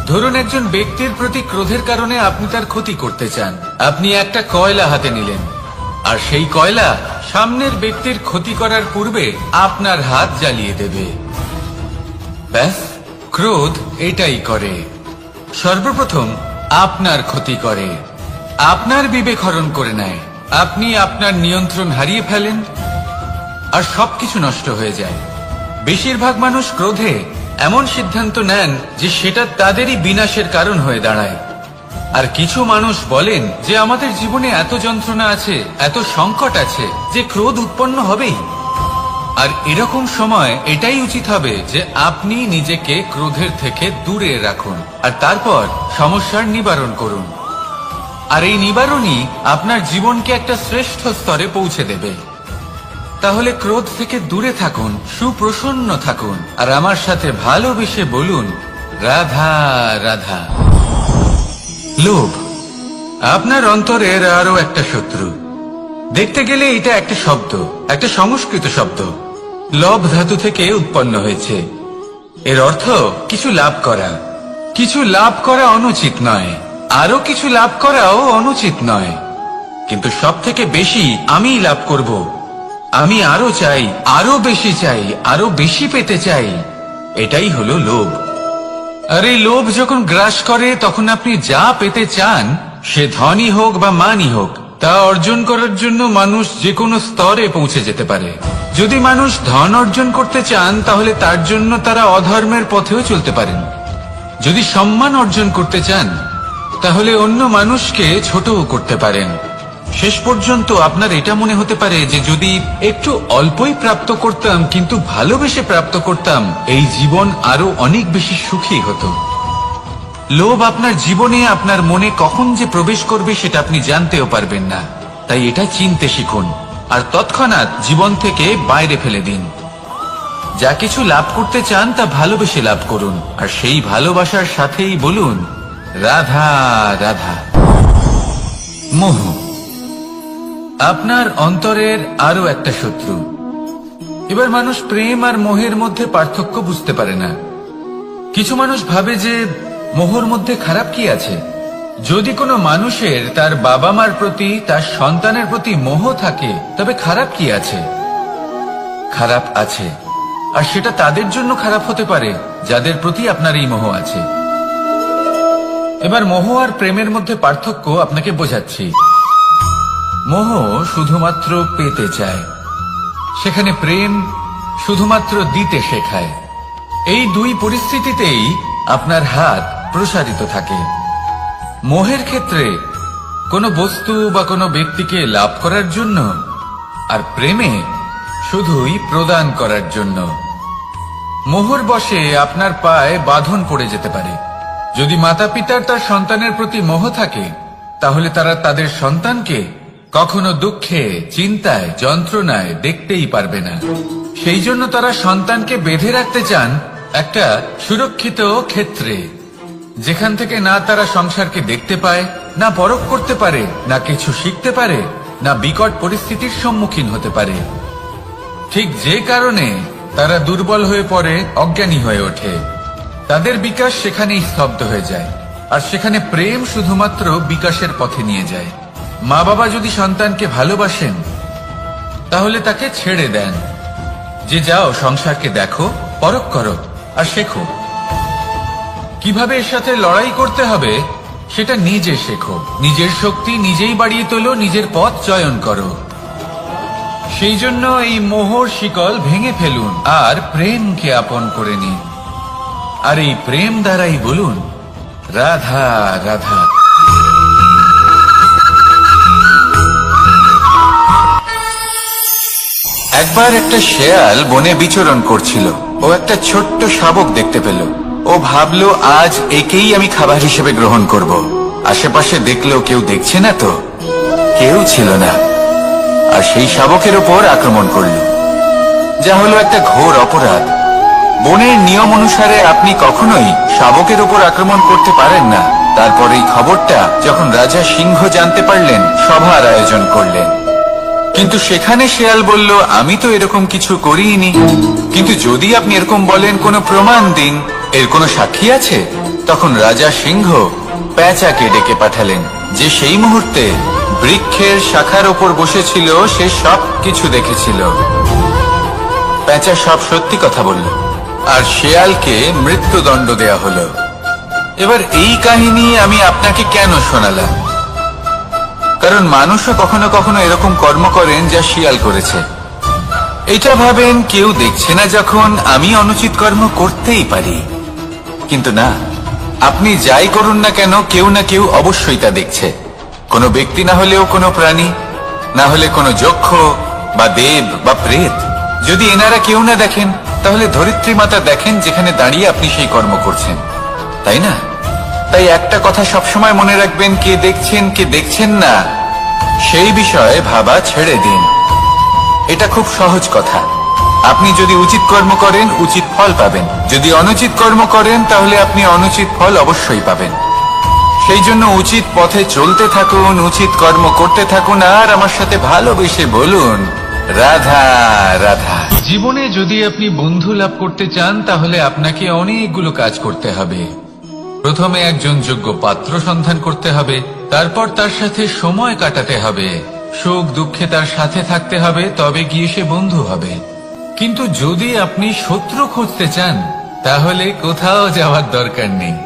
[SPEAKER 1] ধরুন একজন ব্যক্তির প্রতি ক্রোধের কারণে আপনি তার ক্ষতি করতে চান। আপনি একটা কয়লা হাতে নিলেন, আর সেই কয়লা সামনের ব্যক্তির ক্ষতি করার পূর্বে আপনার হাত জ্বালিয়ে দেবে। ব্যাস, ক্রোধ এটাই করে, সর্বপ্রথম আপনার ক্ষতি করে, আপনার বিবেক হরণ করে নেয়, আপনি আপনার নিয়ন্ত্রণ হারিয়ে ফেলেন আর সবকিছু নষ্ট হয়ে যায়। বেশিরভাগ মানুষ ক্রোধে এমন সিদ্ধান্ত নেন যে সেটা তাদেরই বিনাশের কারণ হয়ে দাঁড়ায়। আর কিছু মানুষ বলেন যে আমাদের জীবনে এত যন্ত্রণা আছে, এত সংকট আছে যে ক্রোধ উৎপন্ন হবেই। আর এরকম সময় এটাই উচিত হবে যে আপনি নিজেকে ক্রোধের থেকে দূরে রাখুন আর তারপর সমস্যার নিবারণ করুন। আর এই নিবারণই আপনার জীবনকে একটা শ্রেষ্ঠ স্তরে পৌঁছে দেবে। তাহলে ক্রোধ থেকে দূরে থাকুন, সুপ্রসন্ন থাকুন, আর আমার সাথে ভালোবেসে বলুন রাধা রাধা। লোভ আপনার অন্তরের আরো একটা শত্রু। দেখতে গেলে এটা একটা শব্দ, একটা সংস্কৃত শব্দ, লব ধাতু থেকে উৎপন্ন হয়েছে। এর অর্থ কিছু লাভ করা। কিছু লাভ করা অনুচিত নয়, আরো কিছু লাভ করাও অনুচিত নয়, কিন্তু সব থেকে বেশি আমিই লাভ করব, আমি আরো চাই, আরো বেশি চাই, আরো বেশি পেতে চাই, এটাই হলো লোভ। আর এই লোভ যখন গ্রাস করে তখন আপনি যা পেতে চান, সে ধনই হোক বা মানই হোক, তা অর্জন করার জন্য মানুষ যে কোনো স্তরে পৌঁছে যেতে পারে। যদি মানুষ ধন অর্জন করতে চান তাহলে তার জন্য তারা অধর্মের পথেও চলতে পারেন। যদি সম্মান অর্জন করতে চান তাহলে অন্য মানুষকে ছোটও করতে পারেন। শেষ পর্যন্ত আপনার এটা মনে হতে পারে যে যদি একটু অল্পই প্রাপ্ত করতাম কিন্তু ভালোবেসে প্রাপ্ত করতাম, এই জীবন আরো অনেক বেশি সুখী হতো। লোভ আপনার জীবনে, আপনার মনে কখন যে প্রবেশ করবে সেটা আপনি জানতেও পারবেন না। তাই এটা চিনতে শিখুন আর তৎক্ষণাৎ জীবন থেকে বাইরে ফেলে দিন। যা কিছু লাভ করতে চান তা ভালোবেসে লাভ করুন, আর সেই ভালোবাসার সাথেই বলুন রাধা রাধা। মোহ আপনার অন্তরের আরো একটা শত্রু। এবার মানুষ প্রেম আর মোহের মধ্যে পার্থক্য বুঝতে পারে না। কিছু মানুষ ভাবে যে মোহর মধ্যে খারাপ কি আছে। যদি কোনো মানুষের তার বাবা মার প্রতি, তার সন্তানের প্রতি মোহ থাকে তবে খারাপ কি আছে? খারাপ আছে, আর সেটা তাদের জন্য খারাপ হতে পারে যাদের প্রতি আপনার এই মোহ আছে। এবার মোহ আর প্রেমের মধ্যে পার্থক্য আপনাকে বোঝাচ্ছি। মোহ শুধুমাত্র পেতে চায়, সেখানে প্রেম শুধুমাত্র দিতে শেখায়। এই দুই পরিস্থিতিতেই আপনার হাত প্রসারিত থাকে। মোহের ক্ষেত্রে কোনো বস্তু বা কোনো ব্যক্তিকে লাভ করার জন্য, আর প্রেমে শুধুই প্রদান করার জন্য। মোহর বশে আপনার পায়ে বাঁধন পড়ে যেতে পারে। যদি মাতা পিতার তার সন্তানের প্রতি মোহ থাকে তাহলে তারা তাদের সন্তানকে কখনো দুঃখে, চিন্তায়, যন্ত্রণায় দেখতেই পারবে না। সেই জন্য তারা সন্তানকে বেঁধে রাখতে চান একটা সুরক্ষিত ক্ষেত্রে, যেখান থেকে না তারা সংসারকে দেখতে পায়, না পরখ করতে পারে, না কিছু শিখতে পারে, না বিকট পরিস্থিতির সম্মুখীন হতে পারে। ঠিক যে কারণে তারা দুর্বল হয়ে পড়ে, অজ্ঞানী হয়ে ওঠে। তাদের বিকাশ সেখানেই স্তব্ধ হয়ে যায়, আর সেখানে প্রেম শুধুমাত্র বিকাশের পথে নিয়ে যায়। মা বাবা যদি সন্তানকে ভালোবাসেন তাহলে তাকে ছেড়ে দেন যে যাও সংসারকে দেখো, পরখ করো আর শেখো। কিভাবে এর সাথে লড়াই করতে হবে সেটা নিজে শেখো। নিজের শক্তি নিজেই বাড়িয়ে তোলো, নিজের পথ চয়ন করো। সেই জন্য এই মোহর শিকল ভেঙে ফেলুন আর প্রেমকে আপন করে নিন। আর এই প্রেম দ্বারাই বলুন রাধা রাধা। একবার একটা শেয়াল বনে বিচরণ করছিল। ও একটা ছোট্ট শাবক দেখতে পেল। ও ভাবলো আজ একেই আমি খাবার হিসেবে গ্রহণ করব। আশেপাশে দেখলো কেউ দেখছে না তো, কেউ ছিল না, আর সেই শাবকের ওপর আক্রমণ করল। যা হলো একটা ঘোর অপরাধ। বনের নিয়ম অনুসারে আপনি কখনোই শাবকের উপর আক্রমণ করতে পারেন না। তারপর এই খবরটা যখন রাজা সিংহ জানতে পারলেন, সভার আয়োজন করলেন। কিন্তু সেখানে শেয়াল বলল, আমি তো এরকম কিছু করিনি। কিন্তু যদি আপনি এরকম বলেন, কোনো প্রমাণ দিন, এর কোনো সাক্ষী আছে? তখন রাজা সিংহ পেঁচাকে ডেকে পাঠালেন, যে সেই মুহূর্তে বৃক্ষের শাখার ওপর বসেছিল। সে সব কিছু দেখেছিল। পেঁচা সব সত্যি কথা বলল, আর শেয়ালকে মৃত্যুদণ্ড দেয়া হলো। এবার এই কাহিনী আমি আপনাকে কেন শোনালাম? কারণ মানুষও কখনো কখনো এরকম কর্ম করেন যা শিয়াল করেছে। এটা ভাবেন কেউ দেখছে না, যখন আমি অনুচিত কর্ম করতেই পারি। কিন্তু না, আপনি যাই করুন না কেন, কেউ না কেউ অবশ্যই তা দেখছে। কোনো ব্যক্তি না হলেও কোনো প্রাণী, না হলে কোনো যক্ষ বা দেব বা প্রেত। যদি এনারা কেউ না দেখেন, তাহলে ধরিত্রী মাতা দেখেন, যেখানে দাঁড়িয়ে আপনি সেই কর্ম করছেন, তাই না? তাই একটা কথা সবসময় মনে রাখবেন, কে দেখছেন কে দেখছেন না সেই বিষয়ে ভাবা ছেড়ে দিন। এটা খুব সহজ কথা। আপনি যদি উচিত কর্ম করেন, উচিত ফল পাবেন। যদি অনুচিত কর্ম করেন, তাহলে আপনি অনুচিত ফল অবশ্যই পাবেন। সেই জন্য উচিত পথে চলতে থাকুন, উচিত কর্ম করতে থাকুন, আর আমার সাথে ভালোবেসে বলুন, রাধা রাধা। জীবনে যদি আপনি বন্ধু লাভ করতে চান, তাহলে আপনাকে অনেকগুলো কাজ করতে হবে। প্রথমে একজন যোগ্য পাত্র সন্ধান করতে হবে, তারপর তার সাথে সময় কাটাতে হবে, সুখ দুঃখে তার সাথে থাকতে হবে, তবে গিয়ে সে বন্ধু হবে। কিন্তু যদি আপনি শত্রু খুঁজতে চান, তাহলে কোথাও যাওয়ার দরকার নেই।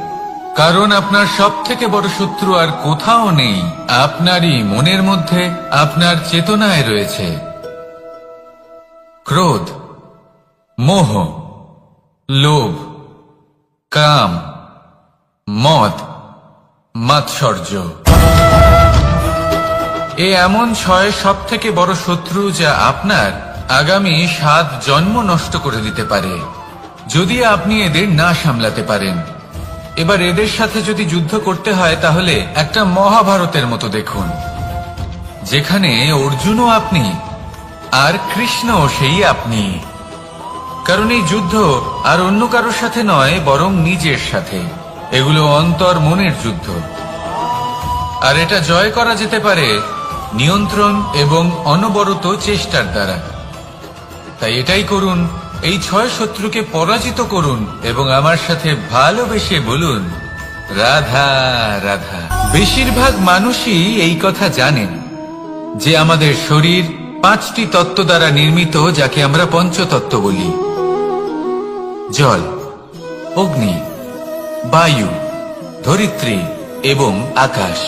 [SPEAKER 1] কারণ আপনার সব থেকে বড় শত্রু আর কোথাও নেই, আপনারই মনের মধ্যে, আপনার চেতনায় রয়েছে। ক্রোধ, মোহ, লোভ, কাম, মদ, মাৎসর্য। এ এমন 6 সব থেকে বড় শত্রু, যা আপনার আগামী 7 জন্ম নষ্ট করে দিতে পারে, যদি আপনি এদের না সামলাতে পারেন। এবার এদের সাথে যদি যুদ্ধ করতে হয়, তাহলে একটা মহাভারতের মতো দেখুন, যেখানে অর্জুনও আপনি আর কৃষ্ণও সেই আপনি। কারণ এই যুদ্ধ আর অন্য কারোর সাথে নয়, বরং নিজের সাথে। এগুলো অন্তর মনের যুদ্ধ, আর এটা জয় করা যেতে পারে নিয়ন্ত্রণ এবং অনবরত চেষ্টার দ্বারা। তাই এটাই করুন, এই 6 শত্রুকে পরাজিত করুন এবং আমার সাথে ভালোবেসে বলুন, রাধা রাধা। বেশিরভাগ মানুষই এই কথা জানেন যে আমাদের শরীর 5টি তত্ত্ব দ্বারা নির্মিত, যাকে আমরা পঞ্চতত্ত্ব বলি: জল, অগ্নি, বায়ু, ধরিত্রী এবং আকাশ।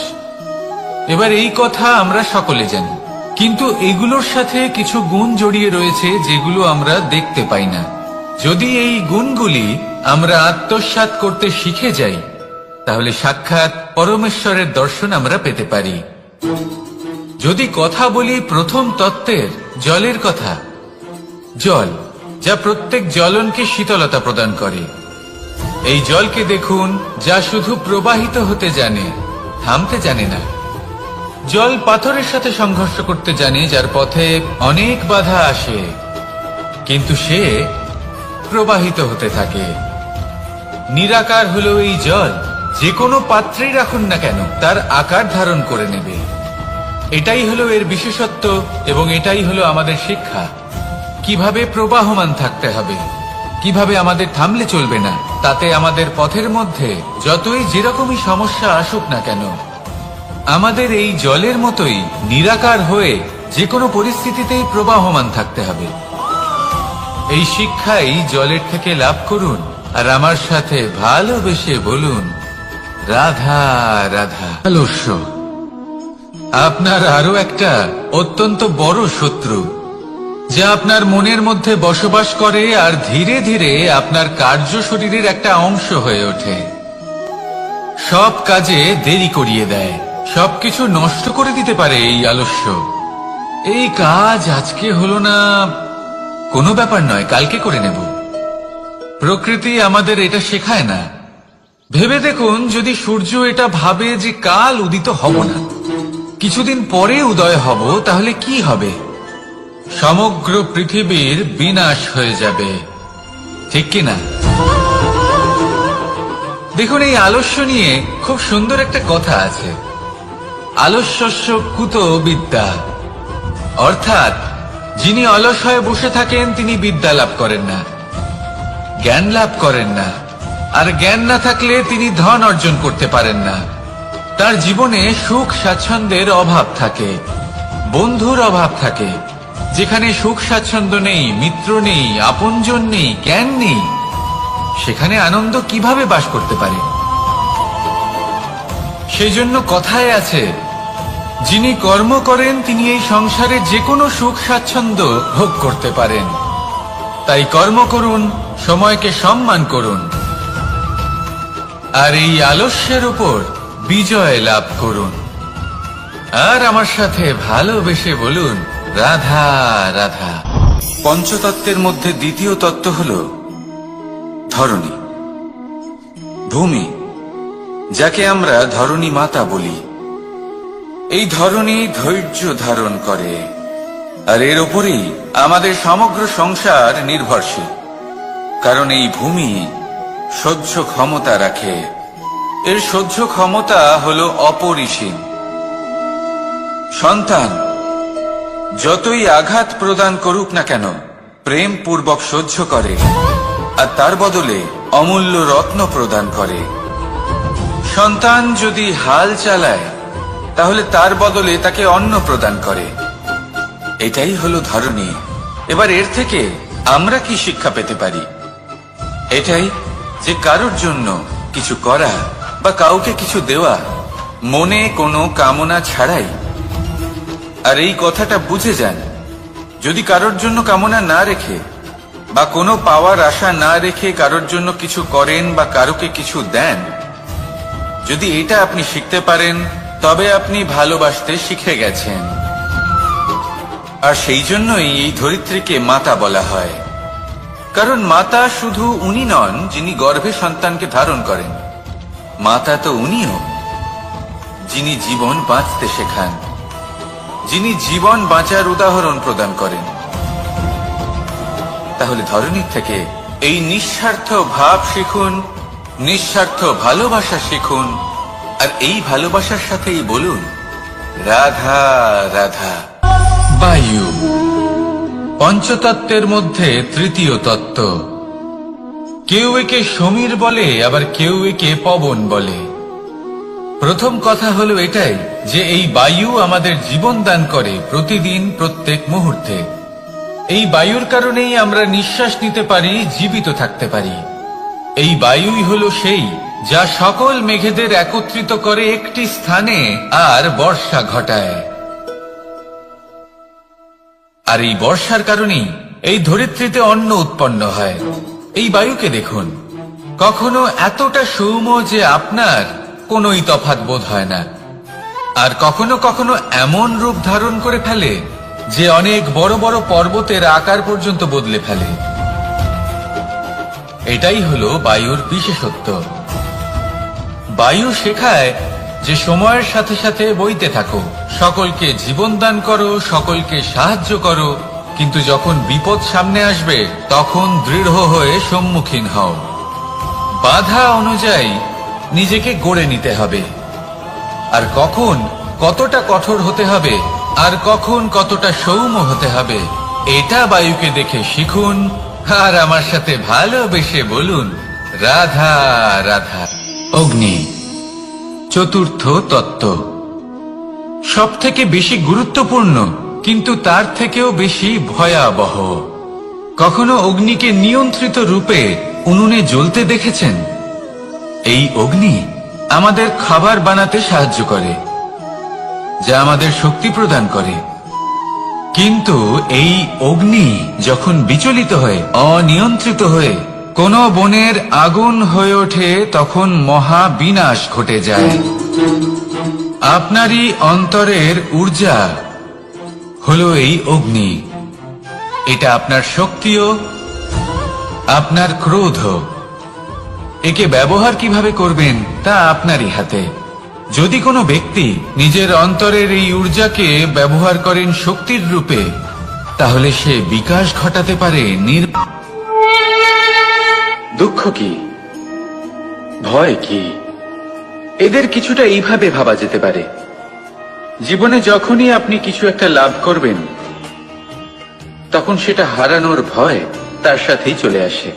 [SPEAKER 1] এবার এই কথা আমরা সকলে জানি, কিন্তু এগুলোর সাথে কিছু গুণ জড়িয়ে রয়েছে, যেগুলো আমরা দেখতে পাই না। যদি এই গুণগুলি আমরা আত্মসাৎ করতে শিখে যাই, তাহলে সাক্ষাৎ পরমেশ্বরের দর্শন আমরা পেতে পারি। যদি কথা বলি প্রথম তত্ত্বের, জলের কথা, জল যা প্রত্যেক জ্বলনকে শীতলতা প্রদান করে। এই জলকে দেখুন, যা শুধু প্রবাহিত হতে জানে, থামতে জানে না। জল পাথরের সাথে সংঘর্ষ করতে জানে, যার পথে অনেক বাধা আসে, কিন্তু সে প্রবাহিত হতে থাকে। নিরাকার হলো এই জল, যে কোনো পাত্রেই রাখুন না কেন, তার আকার ধারণ করে নেবে। এটাই হলো এর বিশেষত্ব, এবং এটাই হলো আমাদের শিক্ষা। কিভাবে প্রবাহমান থাকতে হবে, কিভাবে আমাদের থামলে চলবে না, তাতে আমাদের পথের মধ্যে যতই যেরকমই সমস্যা আসুক না কেন, আমাদের এই জলের মতোই নিরাকার হয়ে যে কোনো পরিস্থিতিতেই প্রবাহমান থাকতে হবে। এই শিক্ষাই জলের থেকে লাভ করুন, আর আমার সাথে ভালোবেসে বলুন, রাধা রাধা। আলস্য আপনার আরো একটা অত্যন্ত বড় শত্রু, যা আপনার মনের মধ্যে বসবাস করে আর ধীরে ধীরে আপনার কার্য শরীরের একটা অংশ হয়ে ওঠে। সব কাজে দেরি করিয়ে দেয়, সবকিছু নষ্ট করে দিতে পারে এই আলস্য। এই কাজ আজকে হলো না, কোনো ব্যাপার নয়, কালকে করে নেব। প্রকৃতি আমাদের এটা শেখায় না। ভেবে দেখুন, যদি সূর্য এটা ভাবে যে কাল উদিত হব না, কিছুদিন পরে উদয় হব, তাহলে কি হবে? সমগ্র পৃথিবীর বিনাশ হয়ে যাবে, ঠিক কিনা? দেখুন, এই আলস্য নিয়ে খুব সুন্দর একটা কথা আছে, আলস্যস্য কুত বিদ্যা। অর্থাৎ যিনি অলস হয়ে বসে থাকেন তিনি বিদ্যা লাভ করেন না, জ্ঞান লাভ করেন না, আর জ্ঞান না থাকলে তিনি ধন অর্জন করতে পারেন না। তার জীবনে সুখ স্বাচ্ছন্দ্যের অভাব থাকে, বন্ধুর অভাব থাকে। যেখানে সুখ স্বাচ্ছন্দ্য নেই, মিত্র নেই, আপনজন নেই, জ্ঞান নেই, সেখানে আনন্দ কিভাবে বাস করতে পারে? সেই জন্য কথায় আছে, যিনি কর্ম করেন তিনি এই সংসারে যে কোনো সুখ স্বাচ্ছন্দ্য ভোগ করতে পারেন। তাই কর্ম করুন, সময়কে সম্মান করুন, আর এই আলস্যের উপর বিজয় লাভ করুন। আর আমার সাথে ভালোবেসে বলুন, রাধা রাধা। পঞ্চতত্ত্বের মধ্যে দ্বিতীয় তত্ত্ব হল ধরণী, ভূমি, যাকে আমরা ধরণী মাতা বলি। এই ধরণী ধৈর্য ধারণ করে, আর এর ওপরেই আমাদের সমগ্র সংসার নির্ভরশীল। কারণ এই ভূমি সহ্য ক্ষমতা রাখে, এর সহ্য ক্ষমতা হল অপরিসীম। সন্তান যতই আঘাত প্রদান করুক না কেন, প্রেম পূর্বক সহ্য করে, আর তার বদলে অমূল্য রত্ন প্রদান করে। সন্তান যদি হাল চালায়, তাহলে তার বদলে তাকে অন্ন প্রদান করে। এটাই হলো ধরণী। এবার এর থেকে আমরা কি শিক্ষা পেতে পারি? এটাই যে কারোর জন্য কিছু করা বা কাউকে কিছু দেওয়া মনে কোনো কামনা ছাড়াই। আর এই কথাটা বুঝে যান, যদি কারোর জন্য কামনা না রেখে বা কোনো পাওয়ার আশা না রেখে কারোর জন্য কিছু করেন বা কারোকে কিছু দেন, যদি এটা আপনি শিখতে পারেন, তবে আপনি ভালোবাসতে শিখে গেছেন। আর সেই জন্যই এই ধরিত্রীকে মাতা বলা হয়। কারণ মাতা শুধু উনি নন যিনি গর্ভে সন্তানকে ধারণ করেন, মাতা তো উনিও যিনি জীবন বাঁচতে শেখান, যিনি জীবন বাঁচার উদাহরণ প্রদান করেন। তাহলে ধরণীর থেকে এই নিঃস্বার্থ ভাব শিখুন, নিঃস্বার্থ ভালোবাসা শিখুন, আর এই ভালোবাসার সাথেই বলুন, রাধা রাধা। বায়ু পঞ্চতত্ত্বের মধ্যে তৃতীয় তত্ত্ব। কেউ একে সমীর বলে, আবার কেউ একে পবন বলে। প্রথম কথা হলো এটাই যে এই বায়ু আমাদের জীবন দান করে প্রতিদিন, প্রত্যেক মুহূর্তে। এই বায়ুর কারণেই আমরা নিঃশ্বাস নিতে পারি, জীবিত থাকতে পারি। এই বায়ুই হলো সেই যা সকল মেঘেদের একত্রিত করে একটি স্থানে আর বর্ষা ঘটায়। আর এই বর্ষার কারণেই এই ধরিত্রীতে অন্ন উৎপন্ন হয়। এই বায়ুকে দেখুন, কখনো এতটা সৌম্য যে আপনার কোনোই তফাৎ বোধ হয় না, আর কখনো কখনো এমন রূপ ধারণ করে ফেলে যে অনেক বড় বড় পর্বতের আকার পর্যন্ত বদলে ফেলে। এটাই হলো বায়ুর বিশেষত্ব। বায়ু শেখায় যে সময়ের সাথে সাথে বইতে থাকো, সকলকে জীবন দান করো, সকলকে সাহায্য করো, কিন্তু যখন বিপদ সামনে আসবে তখন দৃঢ় হয়ে সম্মুখীন হও। বাধা অনুযায়ী নিজেকে গড়ে নিতে হবে, আর কখন কতটা কঠোর হতে হবে আর কখন কতটা সৌম্য হতে হবে, এটা বায়ুকে দেখে শিখুন। আর আমার সাথে ভালোবেসে বলুন, রাধা রাধা। অগ্নি চতুর্থ তত্ত্ব, সব থেকে বেশি গুরুত্বপূর্ণ কিন্তু তার থেকেও বেশি ভয়াবহ। কখনো অগ্নিকে নিয়ন্ত্রিত রূপে উনুনে জ্বলতে দেখেছেন? এই অগ্নি আমাদের খাবার বানাতে সাহায্য করে, যা আমাদের শক্তি প্রদান করে। কিন্তু এই অগ্নি যখন বিচলিত হয়ে, অনিয়ন্ত্রিত হয়ে কোন বনের আগুন হয়ে ওঠে, তখন মহা বিনাশ ঘটে যায়। আপনারই অন্তরের ঊর্জা হলো এই অগ্নি। এটা আপনার শক্তিও, আপনার ক্রোধ। একে ব্যবহার কিভাবে করবেন তা আপনারই হাতে। যদি কোনো ব্যক্তি নিজের অন্তরের এই ঊর্জাকে ব্যবহার করেন শক্তির রূপে, তাহলে সে বিকাশ ঘটাতে পারে দুঃখ কি, ভয় কি, এদের কিছুটা এইভাবে ভাবা যেতে পারে। জীবনে যখনই আপনি কিছু একটা লাভ করবেন, তখন সেটা হারানোর ভয় তার সাথেই চলে আসে।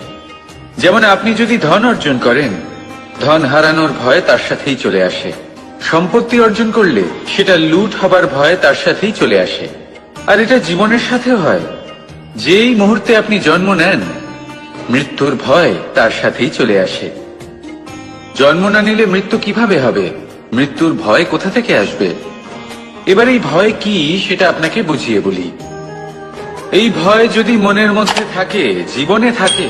[SPEAKER 1] যেমন আপনি যদি ধন অর্জন করেন, ধন হারানোর ভয় তার সাথেই চলে আসে। সম্পত্তি অর্জন করলে সেটা লুট হবার ভয় তার সাথেই চলে আসে। আর এটা জীবনের সাথেও হয়। যেই মুহূর্তে আপনি জন্ম নেন, মৃত্যুর ভয় তার সাথেই চলে আসে। জন্ম না নিলে মৃত্যু কিভাবে হবে? মৃত্যুর ভয় কোথা থেকে আসবে? এবার এই ভয় কি সেটা আপনাকে বুঝিয়ে বলি। এই ভয় যদি মনের মধ্যে থাকে, জীবনে থাকে,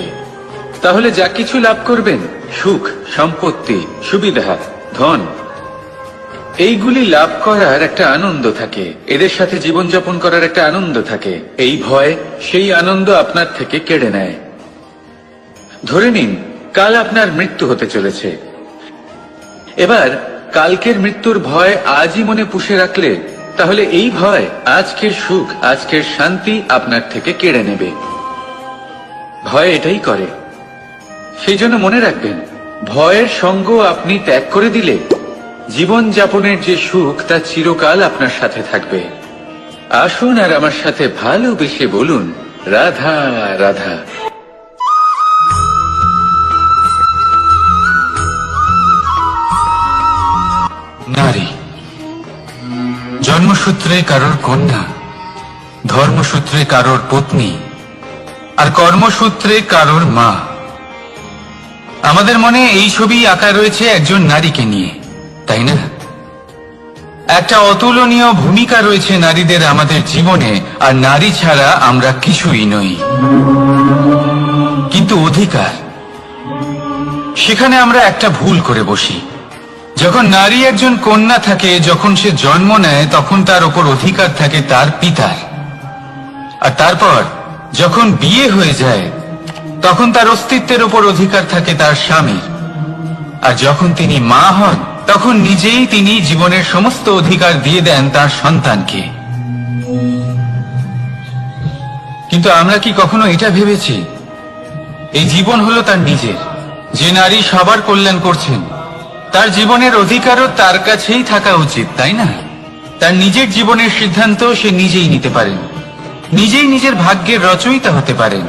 [SPEAKER 1] তাহলে যা কিছু লাভ করবেন, সুখ, সম্পত্তি, সুবিধা, ধন, এইগুলি লাভ করার একটা আনন্দ থাকে, এদের সাথে জীবনযাপন করার একটা আনন্দ থাকে। এই ভয় সেই আনন্দ আপনার থেকে কেড়ে নেয়। ধরে নিন কাল আপনার মৃত্যু হতে চলেছে। এবার কালকের মৃত্যুর ভয় আজই মনে পুষে রাখলে, তাহলে এই ভয় আজকের সুখ, আজকের শান্তি আপনার থেকে কেড়ে নেবে। ভয় এটাই করে। সেই জন্য মনে রাখবেন, ভয়ের সঙ্গ আপনি ত্যাগ করে দিলে জীবন যাপনের যে সুখ তা চিরকাল আপনার সাথে থাকবে। আসুন আর আমার সাথে ভালোবেসে বলুন, রাধা রাধা। নারী জন্মসূত্রে কারোর কন্যা, ধর্মসূত্রে কারোর পত্নী, আর কর্মসূত্রে কারোর মা। আমাদের মনে এই ছবি আঁকা রয়েছে একজন নারীকে নিয়ে, তাই না? একটা অতুলনীয় ভূমিকা রয়েছে নারীদের আমাদের জীবনে, আর নারী ছাড়া আমরা কিছুই নই। কিন্তু অধিকার, সেখানে আমরা একটা ভুল করে বসি। যখন নারী একজন কন্যা থাকে, যখন সে জন্ম নেয়, তখন তার উপর অধিকার থাকে তার পিতার। আর তারপর যখন বিয়ে হয়ে যায়, তখন তার অস্তিত্বের উপর অধিকার থাকে তার স্বামীর। আর যখন তিনি মা হন, তখন নিজেই তিনি জীবনের সমস্ত অধিকার দিয়ে দেন তার সন্তানকে। কিন্তু আমরা কি কখনো এটা ভেবেছি, এই জীবন হলো তার নিজের? যে নারী সবার কল্যাণ করছেন, তার জীবনের অধিকারও তার কাছেই থাকা উচিত, তাই না? তার নিজের জীবনের সিদ্ধান্ত সে নিজেই নিতে পারেন, নিজেই নিজের ভাগ্যের রচয়িতা হতে পারেন।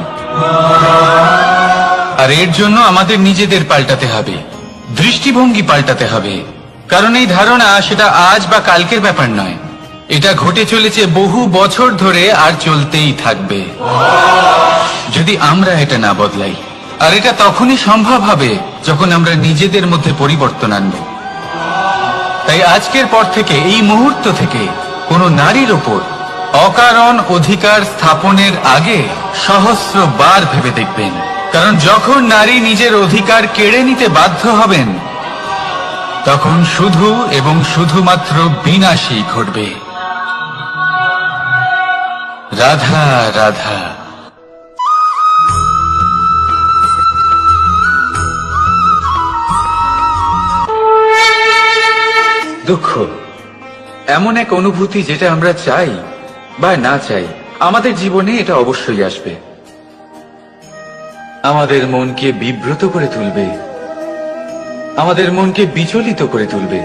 [SPEAKER 1] আর এর জন্য আমাদের নিজেদের পাল্টাতে হবে, দৃষ্টিভঙ্গি পাল্টাতে হবে। কারণ এই ধারণা সেটা আজ বা কালকের ব্যাপার নয়, এটা ঘটে চলেছে বহু বছর ধরে, আর চলতেই থাকবে যদি আমরা এটা না বদলাই। আর এটা তখনই সম্ভব হবে যখন আমরা নিজেদের মধ্যে পরিবর্তন আনব। তাই আজকের পর থেকে, এই মুহূর্ত থেকে, কোনো নারীর ওপর অকারণ অধিকার স্থাপনের আগে সহস্রবার ভেবে দেখবেন। কারণ যখন নারী নিজের অধিকার কেড়ে নিতে বাধ্য হবেন, তখন শুধু এবং শুধুমাত্র বিনাশই ঘটবে। রাধা রাধা। দুঃখ এমন এক অনুভূতি, যেটা আমরা চাই বা না চাই, আমাদের জীবনে এটা অবশ্যই আসবে। আমাদের মনকে বিব্রত করে তুলবে, আমাদের মনকে বিচলিত করে তুলবে।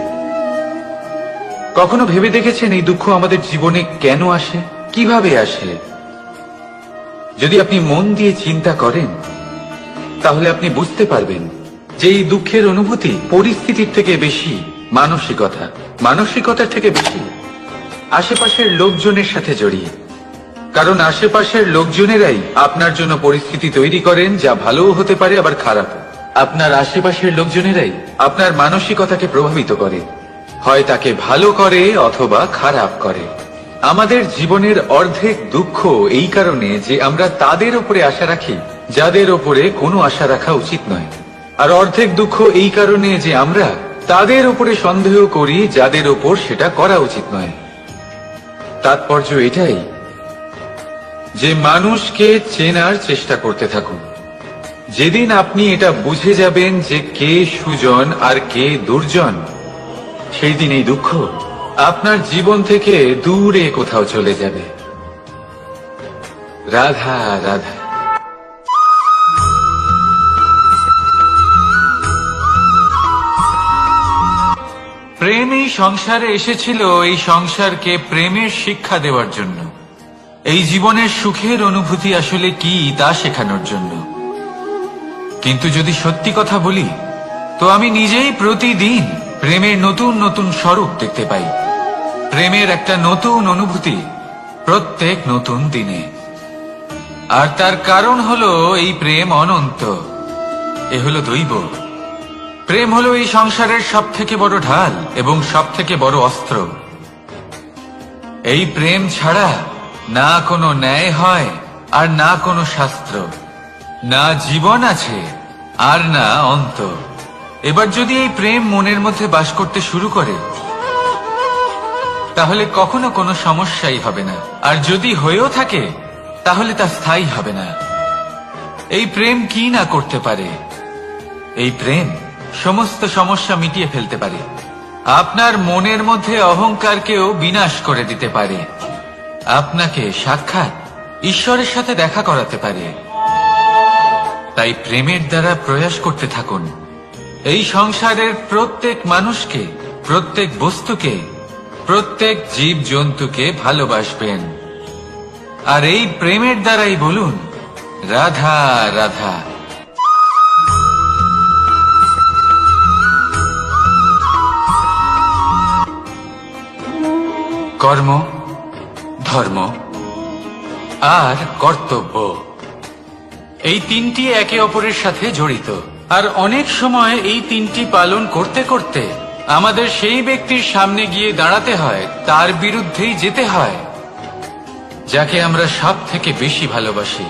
[SPEAKER 1] কখনো ভেবে দেখেছেন এই দুঃখ আমাদের জীবনে কেন আসে, কিভাবে আসে? যদি আপনি মন দিয়ে চিন্তা করেন, তাহলে আপনি বুঝতে পারবেন যে এই দুঃখের অনুভূতি পরিস্থিতির থেকে বেশি মানসিকতার থেকে বেশি আশেপাশের লোকজনের সাথে জড়িয়ে। কারণ আশেপাশের লোকজনেরাই আপনার জন্য পরিস্থিতি তৈরি করেন, যা ভালোও হতে পারে আবার খারাপ। আপনার আশেপাশের লোকজনেরাই আপনার মানসিকতাকে প্রভাবিত করে, হয় তাকে ভালো করে অথবা খারাপ করে। আমাদের জীবনের অর্ধেক দুঃখ এই কারণে যে আমরা তাদের উপরে আশা রাখি যাদের উপরে কোনো আশা রাখা উচিত নয়, আর অর্ধেক দুঃখ এই কারণে যে আমরা তাদের উপরে সন্দেহ করি যাদের উপর সেটা করা উচিত নয়। তাৎপর্য এটাই যে মানুষকে চেনার চেষ্টা করতে থাকুন। যেদিন আপনি এটা বুঝে যাবেন যে কে সুজন আর কে দুর্জন, সেই দিন এই দুঃখ আপনার জীবন থেকে দূরে কোথাও চলে যাবে। রাধা রাধা। প্রেম এই সংসারে এসেছিল এই সংসারকে প্রেমের শিক্ষা দেওয়ার জন্য, এই জীবনের সুখের অনুভূতি আসলে কি তা শেখানোর জন্য। কিন্তু যদি সত্যি কথা বলি, তো আমি নিজেই প্রতিদিন প্রেমের নতুন নতুন স্বরূপ দেখতে পাই, প্রেমের একটা নতুন অনুভূতি প্রত্যেক নতুন দিনে। আর তার কারণ হলো এই প্রেম অনন্ত, এ হলো দৈব। প্রেম হলো এই সংসারের সব থেকে বড় ঢাল এবং সব থেকে বড় অস্ত্র। এই প্রেম ছাড়া না কোনো ন্যায় হয় আর না কোনো শাস্ত্র, না জীবন আছে আর না অন্ত। এবার যদি এই প্রেম মনের মধ্যে বাস করতে শুরু করে, তাহলে কখনো কোনো সমস্যাই হবে না, আর যদি হয়েও থাকে তাহলে তা স্থায়ী হবে না। এই প্রেম কি না করতে পারে? এই প্রেম সমস্ত সমস্যা মিটিয়ে ফেলতে পারে, আপনার মনের মধ্যে অহংকারকেও বিনাশ করে দিতে পারে, আপনাকে সাক্ষাৎ ঈশ্বরের সাথে দেখা করাতে পারে। তাই প্রেমের দ্বারা প্রয়াস করতে থাকুন, এই সংসারের প্রত্যেক মানুষকে, প্রত্যেক বস্তুকে, প্রত্যেক জীব জন্তুকে ভালোবাসবেন। আর এই প্রেমের দ্বারাই বলুন রাধা রাধা। কর্ম, ধর্ম আর কর্তব্য, এই তিনটি একে অপরের সাথে জড়িত। আর অনেক সময় এই তিনটি পালন করতে করতে আমাদের সেই ব্যক্তির সামনে গিয়ে দাঁড়াতে হয়, তার বিরুদ্ধেই যেতে হয়, যাকে আমরা সব থেকে বেশি ভালোবাসি।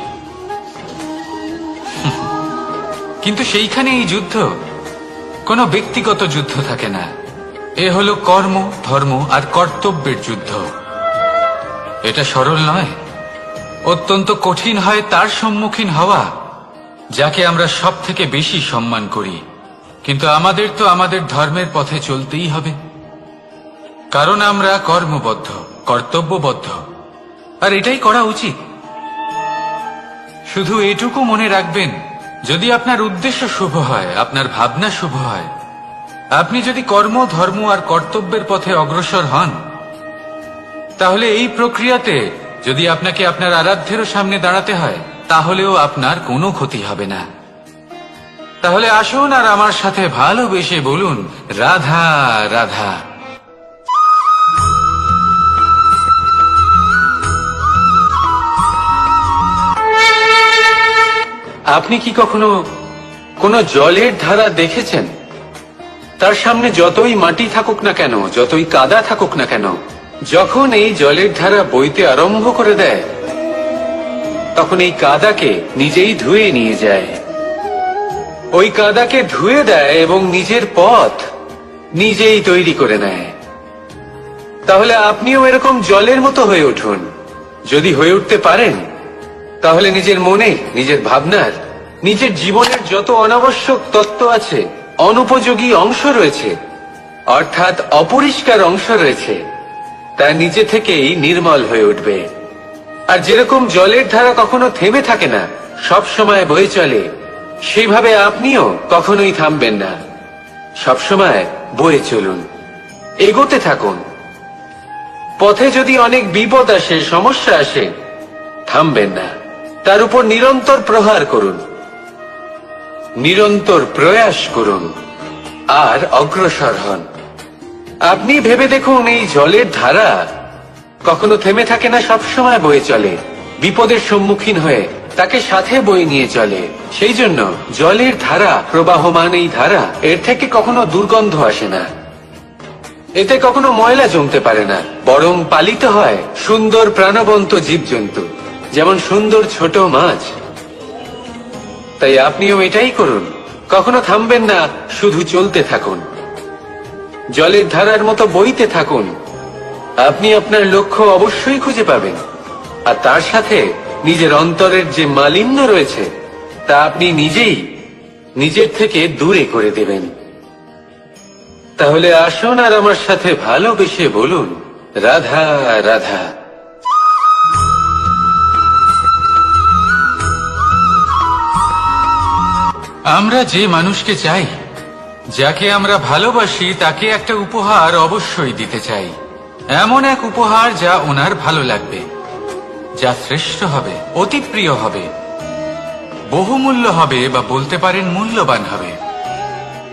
[SPEAKER 1] কিন্তু সেইখানে এই যুদ্ধ কোনো ব্যক্তিগত যুদ্ধ থাকে না, এ হলো কর্ম, ধর্ম আর কর্তব্যের যুদ্ধ। এটা সরল নয়, অত্যন্ত কঠিন হয় তার সম্মুখীন হওয়া যাকে আমরা সব থেকে বেশি সম্মান করি। কিন্তু আমাদের তো আমাদের ধর্মের পথে চলতেই হবে, কারণ আমরা কর্মবদ্ধ, কর্তব্যবদ্ধ, আর এটাই করা উচিত। শুধু এটুকু মনে রাখবেন, যদি আপনার উদ্দেশ্য শুভ হয়, আপনার ভাবনা শুভ হয়, আপনি যদি কর্ম, ধর্ম আর কর্তব্যের পথে অগ্রসর হন, তাহলে এই প্রক্রিয়াতে যদি আপনাকে আপনার আরাধ্যেরও সামনে দাঁড়াতে হয়, তাহলেও আপনার কোনো ক্ষতি হবে না। তাহলে আসুন আর আমার সাথে ভালোবেসে বলুন রাধা রাধা। আপনি কি কখনো কোনো জলের ধারা দেখেছেন? তার সামনে যতই মাটি থাকুক না কেন, যতই কাদা থাকুক না কেন, যখন এই জলের ধারা বইতে আরম্ভ করে দেয়, তখন এই কাদাকে নিজেই ধুয়ে নিয়ে যায়। ওই কাদাকে ধুয়ে দেয় এবং নিজের পথ নিজেই তৈরি করে নেয়। তাহলে আপনিও এরকম জলের মতো হয়ে উঠুন। যদি হয়ে উঠতে পারেন, তাহলে নিজের মনে, নিজের ভাবনার, নিজের জীবনের যত অনাবশ্যক তত্ত্ব আছে, অনুপযোগী অংশ রয়েছে, অর্থাৎ অপরিষ্কার অংশ রয়েছে, তা নিজে থেকেই নির্মল হয়ে উঠবে। আর যেরকম জলের ধারা কখনো থেমে থাকে না, সব সময় বয়ে চলে, সেইভাবে আপনিও কখনোই থামবেন না। সবসময় বয়ে চলুন, এগোতে থাকুন। পথে যদি অনেক বিপদ আসে, সমস্যা আসে, থামবেন না, তার উপর নিরন্তর প্রহার করুন, নিরন্তর প্রয়াস করুন আর অগ্রসর হন। আপনি ভেবে দেখুন, এই জলের ধারা কখনো থেমে থাকে না, সবসময় বয়ে চলে, বিপদের সম্মুখীন হয়ে তাকে সাথে বয়ে নিয়ে চলে। সেই জন্য জলের ধারা, প্রবাহমান এই ধারা, এর থেকে কখনো দুর্গন্ধ আসে না, এতে কখনো ময়লা জমতে পারে না, বরং পালিত হয় সুন্দর প্রাণবন্ত জীবজন্তু, যেমন সুন্দর ছোট মাছ। তাই আপনিও এটাই করুন, কখনো থামবেন না, শুধু চলতে থাকুন, জলের ধারার মতো বইতে থাকুন। আপনি আপনার লক্ষ্য অবশ্যই খুঁজে পাবেন, আর তার সাথে নিজের অন্তরের যে মালিন্য রয়েছে, তা আপনি নিজেই নিজের থেকে দূরে করে দেবেন। তাহলে আসুন আর আমার সাথে ভালোবেসে বলুন রাধা রাধা। আমরা যে মানুষকে চাই, যাকে আমরা ভালোবাসি, তাকে একটা উপহার অবশ্যই দিতে চাই। এমন এক উপহার যা ওনার ভালো লাগবে, যা শ্রেষ্ঠ হবে, অতি প্রিয় হবে, বহুমূল্য হবে, বা বলতে পারেন মূল্যবান হবে।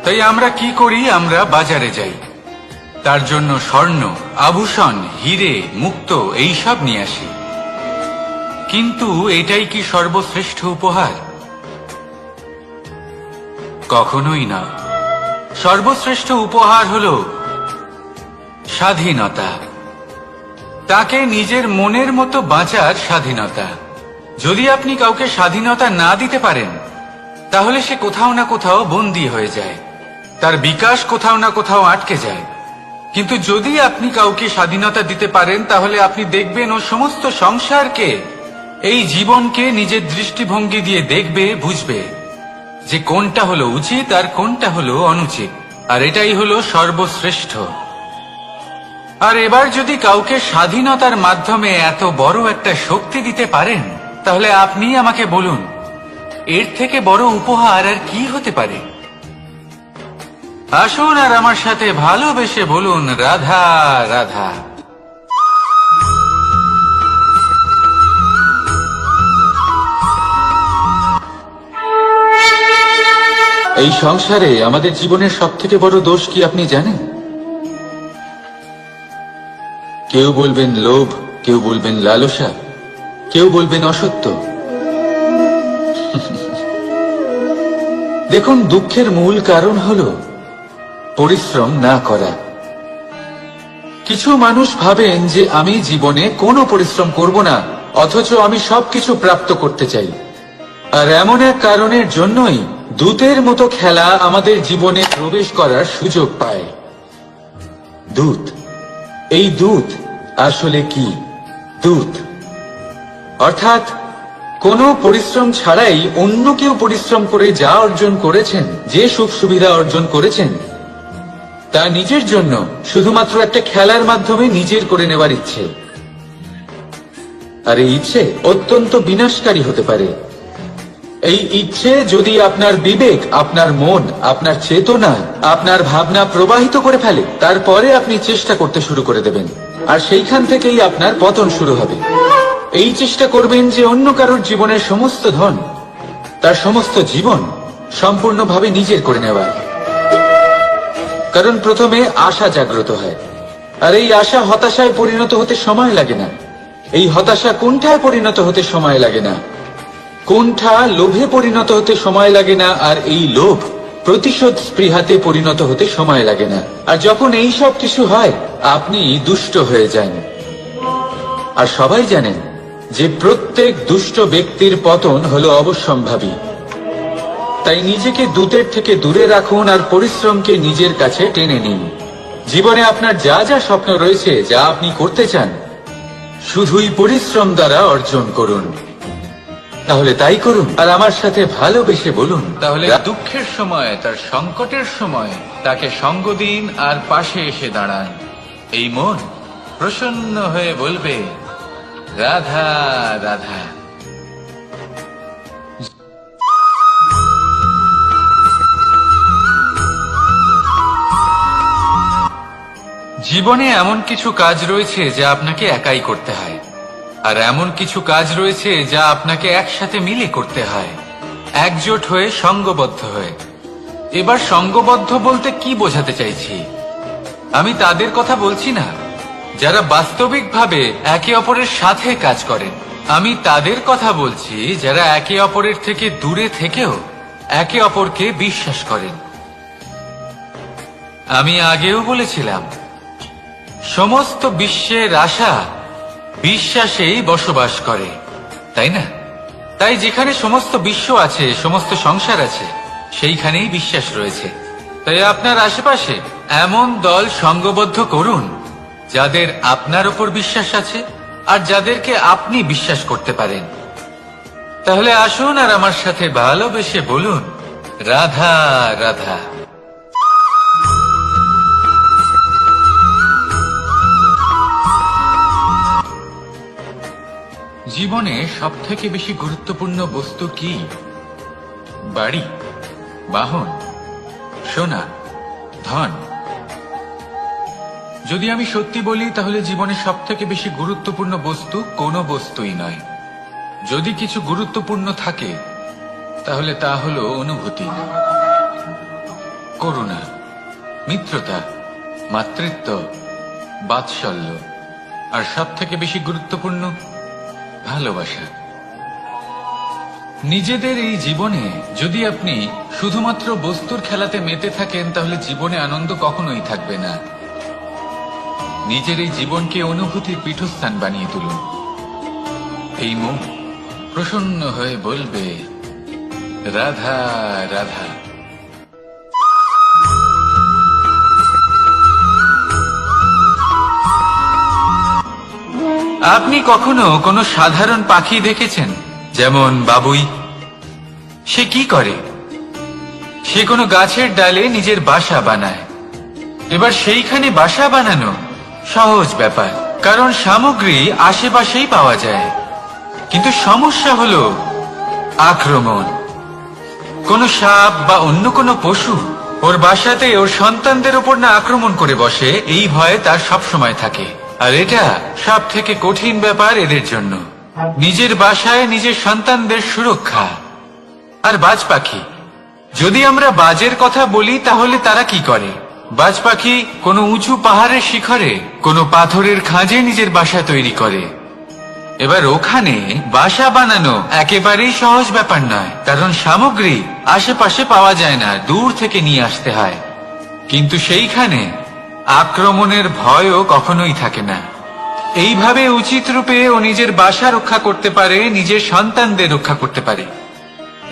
[SPEAKER 1] তাই আমরা কি করি? আমরা বাজারে যাই, তার জন্য স্বর্ণ, আভূষণ, হিরে, মুক্ত এইসব নিয়ে আসি। কিন্তু এটাই কি সর্বশ্রেষ্ঠ উপহার? কখনোই না। সর্বশ্রেষ্ঠ উপহার হলো স্বাধীনতা, তাকে নিজের মনের মতো বাঁচার স্বাধীনতা। যদি আপনি কাউকে স্বাধীনতা না দিতে পারেন, তাহলে সে কোথাও না কোথাও বন্দী হয়ে যায়, তার বিকাশ কোথাও না কোথাও আটকে যায়। কিন্তু যদি আপনি কাউকে স্বাধীনতা দিতে পারেন, তাহলে আপনি দেখবেন ও সমস্ত সংসারকে, এই জীবনকে নিজের দৃষ্টিভঙ্গি দিয়ে দেখবে, বুঝবে যে কোনটা হলো উচিত আর কোনটা হলো অনুচিত। আর এটাই হলো সর্বশ্রেষ্ঠ। আর এবার যদি কাউকে স্বাধীনতার মাধ্যমে এত বড় একটা শক্তি দিতে পারেন, তাহলে আপনি আমাকে বলুন, এর থেকে বড় উপহার আর কি হতে পারে? আসুন আর আমার সাথে ভালোবেসে বলুন, রাধা রাধা। এই সংসারে আমাদের জীবনের সবথেকে বড় দোষ কি আপনি জানেন? কেউ বলবেন লোভ, কেউ বলবেন লালসা, কেউ বলবেন অসত্য। দেখুন, দুঃখের মূল কারণ হলো পরিশ্রম না করা। কিছু মানুষ ভাবেন যে আমি জীবনে কোনো পরিশ্রম করব না, অথচ আমি সবকিছু প্রাপ্ত করতে চাই। আর এমন এক কারণের জন্যই দূতের মতো খেলা আমাদের জীবনে প্রবেশ করার সুযোগ পায়। দূত। এই দূত আসলে কি? দূত অর্থাৎ কোনো পরিশ্রম ছাড়াই অন্য কেউ পরিশ্রম করে যা অর্জন করেছেন, যে সুখ সুবিধা অর্জন করেছেন, তা নিজের জন্য শুধুমাত্র একটা খেলার মাধ্যমে নিজের করে নেবার ইচ্ছে। আর এই ইচ্ছে অত্যন্ত বিনাশকারী হতে পারে। এই ইচ্ছে যদি আপনার বিবেক, আপনার মন, আপনার চেতনা, আপনার ভাবনা প্রবাহিত করে ফেলে, তারপরে আপনি চেষ্টা করতে শুরু করে দেবেন, আর সেইখান থেকেই আপনার পতন শুরু হবে। এই চেষ্টা করবেন যে অন্য কারোর জীবনের সমস্ত ধন, তার সমস্ত জীবন সম্পূর্ণভাবে নিজের করে নেওয়া। কারণ প্রথমে আশা জাগ্রত হয়, আর এই আশা হতাশায় পরিণত হতে সময় লাগে না। এই হতাশা কুণ্ঠায় পরিণত হতে সময় লাগে না, কুণ্ঠা লোভে পরিণত হতে সময় লাগে না, আর এই লোভ প্রতিশোধ স্পৃহাতে পরিণত হতে সময় লাগে না। আর যখন এই সব কিছু হয়, আপনি দুষ্ট হয়ে যান। আর সবাই জানেন যে প্রত্যেক দুষ্ট ব্যক্তির পতন হলো অবশ্যম্ভাবী। তাই নিজেকে দূতের থেকে দূরে রাখুন আর পরিশ্রমকে নিজের কাছে টেনে নিন। জীবনে আপনার যা যা স্বপ্ন রয়েছে, যা আপনি করতে চান, শুধুই পরিশ্রম দ্বারা অর্জন করুন। তাহলে তাই করুন, আর আমার সাথে ভালোবেসে বলুন, তাহলে দুঃখের সময়, তার সংকটের সময় তাকে সঙ্গ দিন আর পাশে এসে দাঁড়ান। এই মন প্রসন্ন হয়ে বলবে, রাধা রাধা। জীবনে এমন কিছু কাজ রয়েছে যা আপনাকে একাই করতে হয়, আর এমন কিছু কাজ রয়েছে যা আপনাকে একসাথে মিলে করতে হয়, একজোট হয়ে, সঙ্গবদ্ধ হয়ে। এবার সঙ্গবদ্ধ বলতে কি বোঝাতে চাইছি? আমি তাদের কথা বলছি না যারা বাস্তবিকভাবে একে অপরের সাথে কাজ করেন। আমি তাদের কথা বলছি যারা একে অপরের থেকে দূরে থেকেও একে অপরকে বিশ্বাস করেন। আমি আগেও বলেছিলাম, সমস্ত বিশ্বের আশা বিশ্বাসেই বসবাস করে, তাই না? তাই যেখানে সমস্ত বিশ্ব আছে, সমস্ত সংসার আছে, সেইখানেই বিশ্বাস রয়েছে। তাই আপনার আশেপাশে এমন দল সঙ্গবদ্ধ করুন যাদের আপনার ওপর বিশ্বাস আছে আর যাদেরকে আপনি বিশ্বাস করতে পারেন। তাহলে আসুন আর আমার সাথে ভালোবেসে বলুন, রাধা রাধা। জীবনে সবথেকে বেশি গুরুত্বপূর্ণ বস্তু কি? বাড়ি। বাহন, সোনা, ধন। যদি আমি সত্যি বলি তাহলে জীবনে সবথেকে বেশি গুরুত্বপূর্ণ বস্তু কোনো বস্তুই নয়। যদি কিছু গুরুত্বপূর্ণ থাকে তাহলে তা হলো অনুভূতি, করুণা, মিত্রতা, মাতৃত্ব, বাৎসল্য, আর সবথেকে বেশি গুরুত্বপূর্ণ ভালোবাসা। নিজেদের এই জীবনে যদি আপনি শুধুমাত্র বস্তুর খেলাতে মেতে থাকেন তাহলে জীবনে আনন্দ কখনোই থাকবে না। নিজের এই জীবনকে অনুভূতির পীঠস্থান বানিয়ে তুলুন। এই মন প্রসন্ন হয়ে বলবে, রাধা রাধা। আপনি কখনো কোনো সাধারণ পাখি দেখেছেন? যেমন বাবুই। সে কি করে? সে কোনো গাছের ডালে নিজের বাসা বানায়। এবার সেইখানে বাসা বানানো সহজ ব্যাপার, কারণ সামগ্রী আশেপাশেই পাওয়া যায়। কিন্তু সমস্যা হলো আক্রমণ। কোনো সাপ বা অন্য কোনো পশু ওর বাসাতে ওর সন্তানদের উপর না আক্রমণ করে বসে, এই ভয়ে তার সব সময় থাকে। আর এটা সব থেকে কঠিন ব্যাপার এদের জন্য, নিজের বাসায় নিজের সন্তানদের সুরক্ষা। আর বাজ পাখি, যদি আমরা বাজের কথা বলি তাহলে তারা কি করে? বাজ পাখি কোনো উঁচু পাহাড়ের শিখরে, কোনো পাথরের খাঁজে নিজের বাসা তৈরি করে। এবার ওখানে বাসা বানানো একেবারেই সহজ ব্যাপার নয়, কারণ সামগ্রী আশেপাশে পাওয়া যায় না, দূর থেকে নিয়ে আসতে হয়। কিন্তু সেইখানে আক্রমণের ভয়ও কখনোই থাকে না। এইভাবে উচিত রূপে ও নিজের বাসা রক্ষা করতে পারে, নিজের সন্তানদের রক্ষা করতে পারে।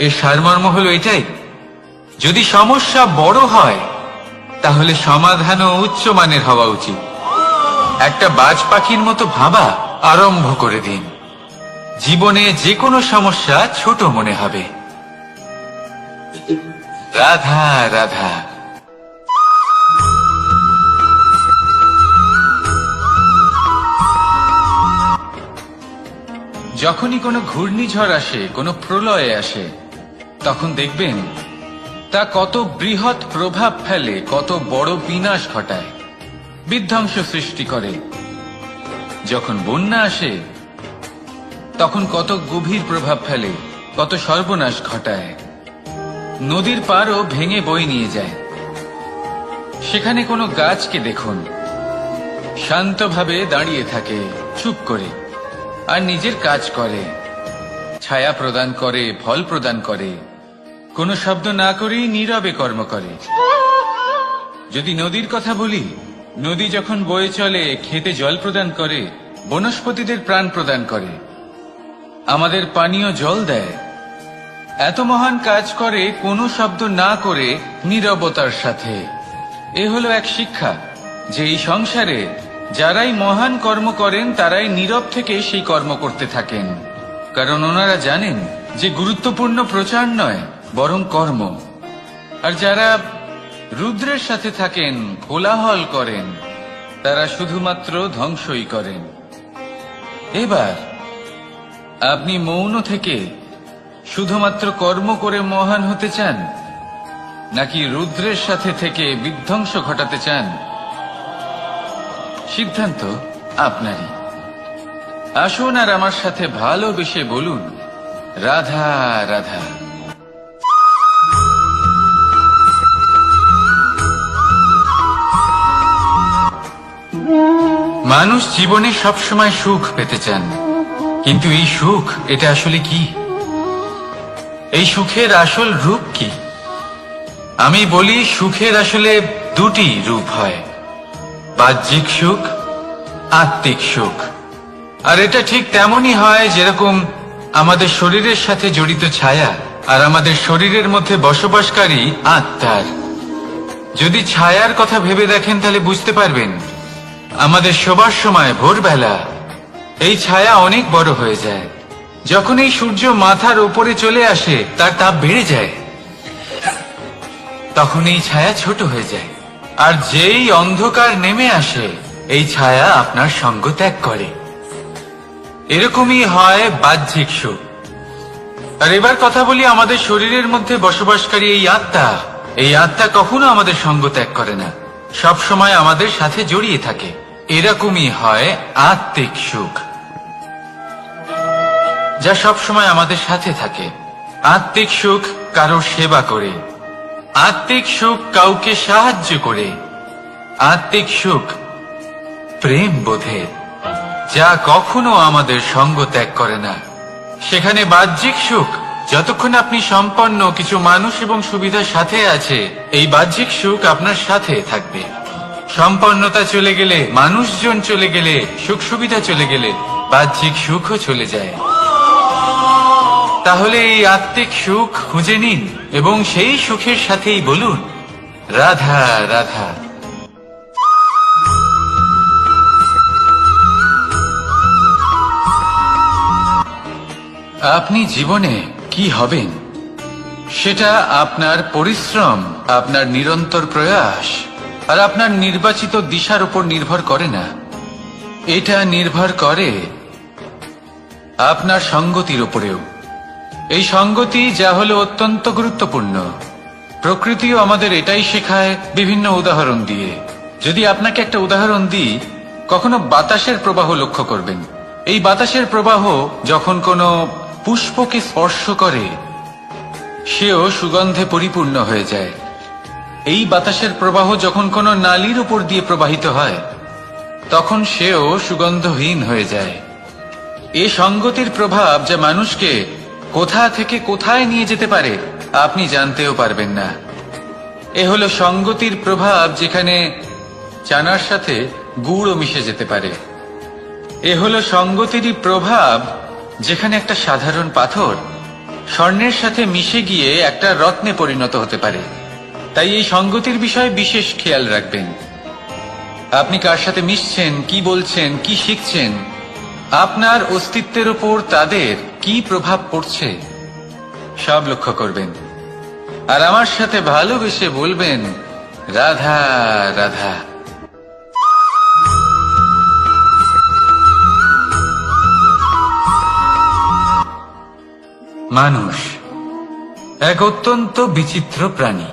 [SPEAKER 1] এর সারমর্ম হলো এটাই, যদি সমস্যা বড় হয় তাহলে সমাধানও উচ্চমানের হওয়া উচিত। একটা বাজ পাখির মতো ভাবা আরম্ভ করে দিন। জীবনে যে কোনো সমস্যা ছোট মনে হবে। রাধা রাধা। যখনই কোনো ঘূর্ণিঝড় আসে, কোনো প্রলয়ে আসে, তখন দেখবেন তা কত বৃহৎ প্রভাব ফেলে, কত বড় বিনাশ ঘটায়, বিধ্বংস সৃষ্টি করে। যখন বন্যা আসে তখন কত গভীর প্রভাব ফেলে, কত সর্বনাশ ঘটায়। নদীর পাড়ও ভেঙে বয়ে নিয়ে যায়। সেখানে কোনো গাছকে দেখুন, শান্তভাবে দাঁড়িয়ে থাকে, চুপ করে, আর নিজের কাজ করে, ছায়া প্রদান করে, ফল প্রদান করে, কোনো শব্দ না করেই নীরবে কর্ম করে। যদি নদীর কথা বলি, নদী যখন বয়ে চলে খেতে জল প্রদান করে, বনস্পতিদের প্রাণ প্রদান করে, আমাদের পানীয় জল দেয়। এত মহান কাজ করে কোনো শব্দ না করে, নীরবতার সাথে। এ হলো এক শিক্ষা যে এই সংসারে যারাই মহান কর্ম করেন তারাই নীরব থেকে সেই কর্ম করতে থাকেন, কারণ ওনারা জানেন যে গুরুত্বপূর্ণ প্রচার নয় বরং কর্ম। আর যারা রুদ্রের সাথে থাকেন, কোলাহল করেন, তারা শুধুমাত্র ধ্বংসই করেন। এবার আপনি মৌন থেকে শুধুমাত্র কর্ম করে মহান হতে চান, নাকি রুদ্রের সাথে থেকে বিধ্বংস ঘটাতে চান? সিদ্ধান্ত আপনারই। আসুন আর আমার সাথে ভালোবেসে বলুন, রাধা রাধা। মানুষ জীবনে সবসময় সুখ পেতে চান, কিন্তু এই সুখ এটা আসলে কি? এই সুখের আসল রূপ কি? আমি বলি সুখের আসলে দুটি রূপ হয়, বাহ্যিক সুখ, আত্মিক সুখ। আর এটা ঠিক তেমনই হয় যেরকম আমাদের শরীরের সাথে জড়িত ছায়া আর আমাদের শরীরের মধ্যে বসবাসকারী আত্মার। যদি ছায়ার কথা ভেবে দেখেন তাহলে বুঝতে পারবেন আমাদের শোবার সময় ভোরবেলা এই ছায়া অনেক বড় হয়ে যায়। যখন এই সূর্য মাথার উপরে চলে আসে তার তাপ বেড়ে যায়, তখন এই ছায়া ছোট হয়ে যায়। আর যেই অন্ধকার নেমে আসে এই ছায়া আপনার সঙ্গ ত্যাগ করে। এরকমই হয় বাহ্যিক সুখ। আর এবার কথা বলি আমাদের শরীরের মধ্যে বসবাসকারী এই আত্মা। এই আত্মা কখনো আমাদের সঙ্গ ত্যাগ করে না, সব সময় আমাদের সাথে জড়িয়ে থাকে। এরকমই হয় আত্মিক সুখ, যা সব সময় আমাদের সাথে থাকে। আত্মিক সুখ কারো সেবা করে, আত্মিক সুখ কাউকে সাহায্য করে, আত্মিক সুখ প্রেম বোধের, যা কখনো আমাদের সঙ্গ ত্যাগ করে না। সেখানে বাহ্যিক সুখ, যতক্ষণ আপনি সম্পন্ন কিছু মানুষ এবং সুবিধার সাথে আছে, এই বাহ্যিক সুখ আপনার সাথে থাকবে। সম্পন্নতা চলে গেলে, মানুষজন চলে গেলে, সুখ সুবিধা চলে গেলে বাহ্যিক সুখও চলে যায়। তাহলে এই আত্মিক সুখ খুঁজে নিন এবং সেই সুখের সাথেই বলুন রাধা রাধা। আপনি জীবনে কি হবেন সেটা আপনার পরিশ্রম, আপনার নিরন্তর প্রয়াস আর আপনার নির্বাচিত দিশার উপর নির্ভর করে না। এটা নির্ভর করে আপনার সঙ্গতির উপরেও। এই সঙ্গতি যা হলো অত্যন্ত গুরুত্বপূর্ণ। প্রকৃতিও আমাদের এটাই শেখায় বিভিন্ন উদাহরণ দিয়ে। যদি আপনাকে একটা উদাহরণ দিই, কখনো বাতাসের প্রবাহ লক্ষ্য করবেন। এই বাতাসের প্রবাহ যখন কোনো পুষ্পকে স্পর্শ করে, সেও সুগন্ধে পরিপূর্ণ হয়ে যায়। এই বাতাসের প্রবাহ যখন কোনো নালীর উপর দিয়ে প্রবাহিত হয়, তখন সেও সুগন্ধহীন হয়ে যায়। এই সঙ্গতির প্রভাব যা মানুষকে কোথা থেকে কোথায় নিয়ে যেতে পারে আপনি জানতেও পারবেন না। এ হলো সঙ্গতির প্রভাব, যেখানে চানার সাথে গুড়ও মিশে যেতে পারে। এ হলো সঙ্গতিরই প্রভাব, যেখানে একটা সাধারণ পাথর স্বর্ণের সাথে মিশে গিয়ে একটা রত্নে পরিণত হতে পারে। তাই এই সঙ্গতির বিষয়ে বিশেষ খেয়াল রাখবেন। আপনি কার সাথে মিশছেন, কি বলছেন, কি শিখছেন, আপনার অস্তিত্বের উপর তাদের কি প্রভাব পড়ছে সব লক্ষ্য করবেন। আর আমার সাথে ভালোবেসে বলবেন রাধা রাধা। মানুষ এক অত্যন্ত বিচিত্র প্রাণী।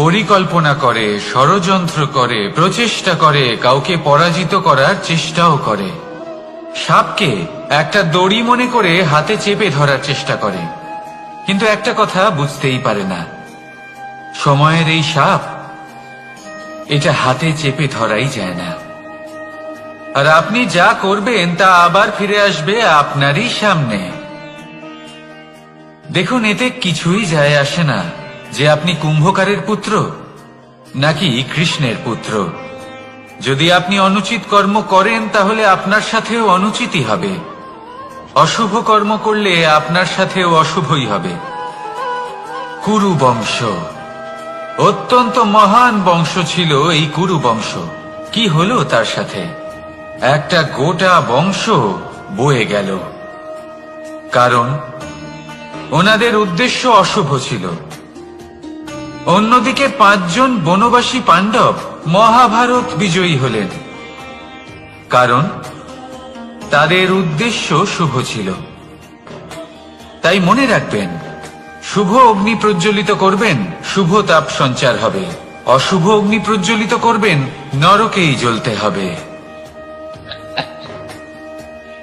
[SPEAKER 1] পরিকল্পনা করে, ষড়যন্ত্র করে, প্রচেষ্টা করে, কাউকে পরাজিত করার চেষ্টাও করে। সাপকে একটা দড়ি মনে করে হাতে চেপে ধরার চেষ্টা করে, কিন্তু একটা কথা বুঝতেই পারে না, সময়ের এই সাপ, এটা হাতে চেপে ধরাই যায় না। আর আপনি যা করবেন তা আবার ফিরে আসবে আপনারই সামনে। দেখুন, এতে কিছুই যায় আসে না যে আপনি কুম্ভকারের পুত্র নাকি কৃষ্ণের পুত্র। যদি আপনি অনুচিত কর্ম করেন, তাহলে আপনার সাথেও অনুচিতই হবে। অশুভ কর্ম করলে আপনার সাথেও অশুভই হবে। কুরু বংশ অত্যন্ত মহান বংশ ছিল। এই কুরু বংশ কি হলো তার সাথে? একটা গোটা বংশ বয়ে গেল, কারণ ওনাদের উদ্দেশ্য অশুভ ছিল। অন্যদিকে 5 জন বনবাসী পাণ্ডব মহাভারত বিজয়ী হলেন, কারণ তাদের উদ্দেশ্য শুভ ছিল। তাই মনে রাখবেন, শুভ অগ্নি প্রজ্বলিত করবেন, শুভ তাপ সঞ্চার হবে। অশুভ অগ্নি প্রজ্বলিত করবেন, নরকেই জ্বলতে হবে।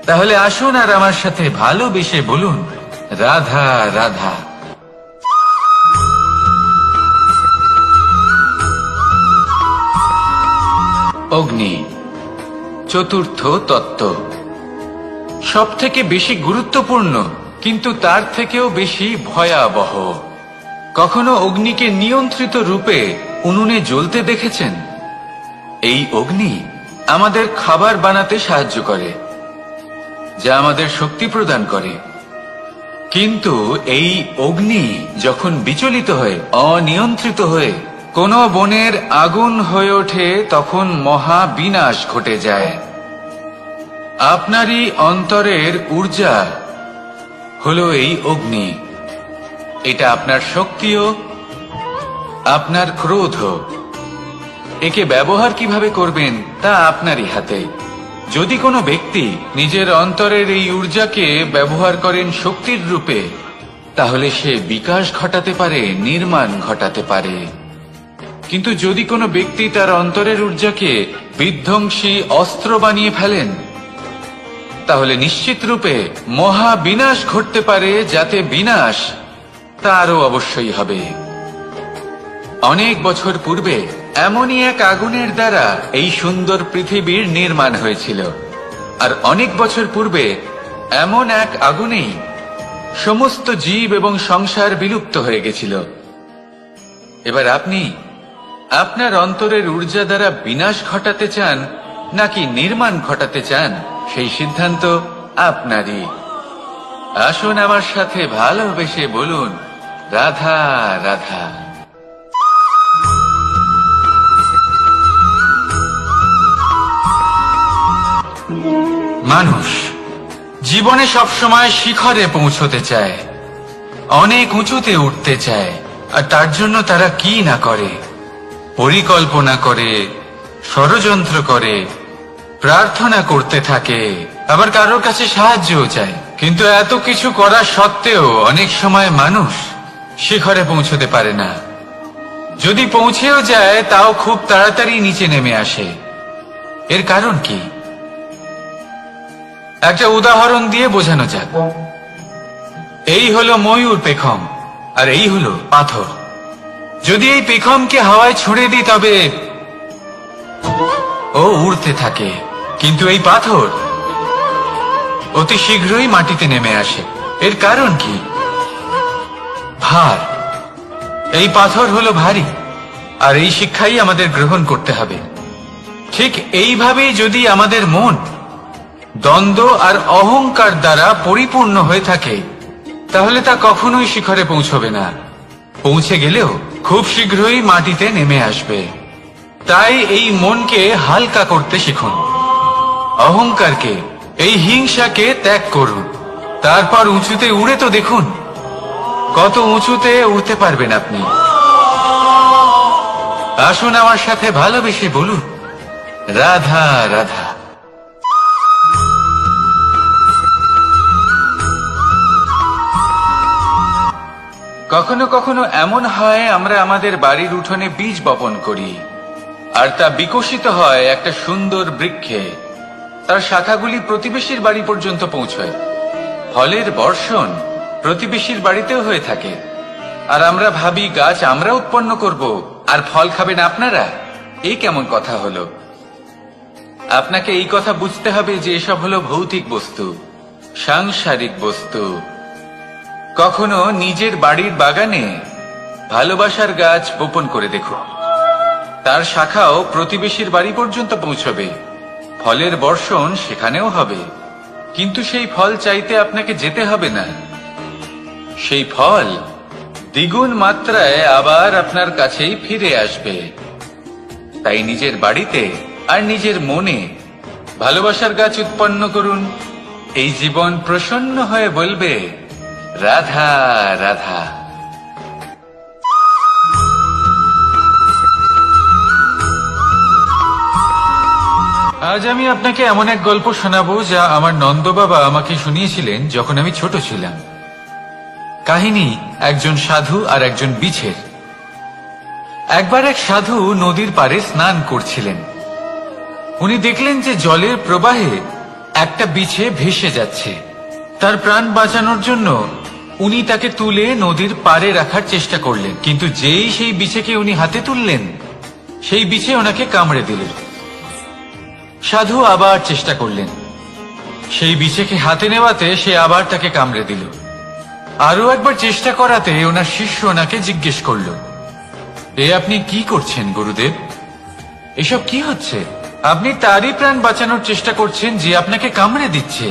[SPEAKER 1] তাহলে আসুন আর আমার সাথে ভালোবেসে বলুন রাধা রাধা। অগ্নি চতুর্থ তত্ত্ব, সব থেকে বেশি গুরুত্বপূর্ণ, কিন্তু তার থেকেও বেশি ভয়াবহ। কখনো অগ্নিকে নিয়ন্ত্রিত রূপে উনুনে জ্বলতে দেখেছেন? এই অগ্নি আমাদের খাবার বানাতে সাহায্য করে, যা আমাদের শক্তি প্রদান করে। কিন্তু এই অগ্নি যখন বিচলিত হয়ে, অনিয়ন্ত্রিত হয়ে কোন বনের আগুন হয়ে ওঠে, তখন মহা বিনাশ ঘটে যায়। আপনারই অন্তরের ঊর্জা হলো এই অগ্নি। এটা আপনার শক্তিও, আপনার ক্রোধ। একে ব্যবহার কিভাবে করবেন তা আপনারই হাতে। যদি কোনো ব্যক্তি নিজের অন্তরের এই ঊর্জাকে ব্যবহার করেন শক্তির রূপে, তাহলে সে বিকাশ ঘটাতে পারে, নির্মাণ ঘটাতে পারে। কিন্তু যদি কোনো ব্যক্তি তার অন্তরের ঊর্জাকে বিধ্বংসী অস্ত্র বানিয়ে ফেলেন, তাহলে নিশ্চিত রূপে মহা বিনাশ ঘটতে পারে, যাতে বিনাশ তারও অবশ্যই হবে। অনেক বছর পূর্বে এমনই এক আগুনের দ্বারা এই সুন্দর পৃথিবীর নির্মাণ হয়েছিল, আর অনেক বছর পূর্বে এমন এক আগুনেই সমস্ত জীব এবং সংসার বিলুপ্ত হয়ে গেছিল। এবার আপনি আপনার অন্তরের ঊর্জা দ্বারা বিনাশ ঘটাতে চান নাকি নির্মাণ ঘটাতে চান, সেই সিদ্ধান্ত আপনারই। আসুন আমার সাথে ভালোবেসে বলুন, রাধা রাধা। মানুষ জীবনে সবসময় শিখরে পৌঁছতে চায়, অনেক উঁচুতে উঠতে চায়, আর তার জন্য তারা কি না করে, পরিকল্পনা করে, ষড়যন্ত্র করে, প্রার্থনা করতে থাকে, আবার কারোর কাছে সাহায্যও চায়। কিন্তু এত কিছু করা সত্ত্বেও অনেক সময় মানুষ শিখরে পৌঁছতে পারে না। যদি পৌঁছেও যায় তাও খুব তাড়াতাড়ি নিচে নেমে আসে। এর কারণ কি? একটা উদাহরণ দিয়ে বোঝানো যাক। এই হলো ময়ূর পেখম, আর এই হলো পাথর। যদি এই পেখমকে হাওয়ায় ছুঁড়ে দিই তবে ও উড়তে থাকে, কিন্তু এই পাথর অতি শীঘ্রই মাটিতে নেমে আসে। এর কারণ কি? ভার। এই পাথর হলো ভারী, আর এই শিক্ষাই আমাদের গ্রহণ করতে হবে। ঠিক এইভাবেই যদি আমাদের মন দ্বন্দ্ব আর অহংকার দ্বারা পরিপূর্ণ হয়ে থাকে, তাহলে তা কখনোই শিখরে পৌঁছবে না। পৌঁছে গেলেও খুব শীঘ্রই মাটিতে নেমে আসবে। তাই এই মনকে হালকা করতে শিখুন, অহংকারকে, এই হিংসাকে ত্যাগ করুন। তারপর উঁচুতে উড়ে তো দেখুন কত উঁচুতে উঠতে পারবেন আপনি। আসুন আমার সাথে ভালোবেসে বলুন, রাধা রাধা। কখনো কখনো এমন হয় আমরা আমাদের বাড়ির উঠোনে বীজ বপন করি, আর তা বিকশিত হয় একটা সুন্দর বৃক্ষে। তার শাখাগুলি প্রতিবেশীর বাড়ি পর্যন্ত পৌঁছয়। ফলের বর্ষণ প্রতিবেশীর বাড়িতেও হয়ে থাকে, আর আমরা ভাবি গাছ আমরা উৎপন্ন করব আর ফল খাবেন আপনারা। এই কেমন কথা হলো? আপনাকে এই কথা বুঝতে হবে যে এসব হলো ভৌতিক বস্তু, সাংসারিক বস্তু। কখনো নিজের বাড়ির বাগানে ভালোবাসার গাছ বপন করে দেখুন, তার শাখাও প্রতিবেশীর বাড়ি পর্যন্ত পৌঁছবে, ফলের বর্ষণ সেখানেও হবে। কিন্তু সেই ফল চাইতে আপনাকে যেতে হবে না, সেই ফল দ্বিগুণ মাত্রায় আবার আপনার কাছেই ফিরে আসবে। তাই নিজের বাড়িতে আর নিজের মনে ভালোবাসার গাছ উৎপন্ন করুন। এই জীবন প্রসন্ন হয়ে বলবে, রাধা রাধা। আজ আমি আপনাকে এমন এক গল্প শোনাবো যা আমার নন্দ বাবা আমাকে শুনিয়েছিলেন যখন আমি ছোট ছিলাম। কাহিনী একজন সাধু আর একজন বিছের। একবার এক সাধু নদীর পাড়ে স্নান করছিলেন। উনি দেখলেন যে জলের প্রবাহে একটা বিছে ভেসে যাচ্ছে। তার প্রাণ বাঁচানোর জন্য উনি তাকে তুলে নদীর পাড়ে রাখার চেষ্টা করলেন, কিন্তু যেই সেই বিছেকে উনি হাতে তুললেন, সেই বিছে ওনাকে কামড়ে দিল। সাধু আবার চেষ্টা করলেন, সেই বিছেকে হাতে নেওয়াতে সে আবার তাকে কামড়ে দিল। আরো একবার চেষ্টা করাতে ওনার শিষ্য ওনাকে জিজ্ঞেস করল, এ আপনি কি করছেন গুরুদেব? এসব কি হচ্ছে? আপনি তারই প্রাণ বাঁচানোর চেষ্টা করছেন যে আপনাকে কামড়ে দিচ্ছে।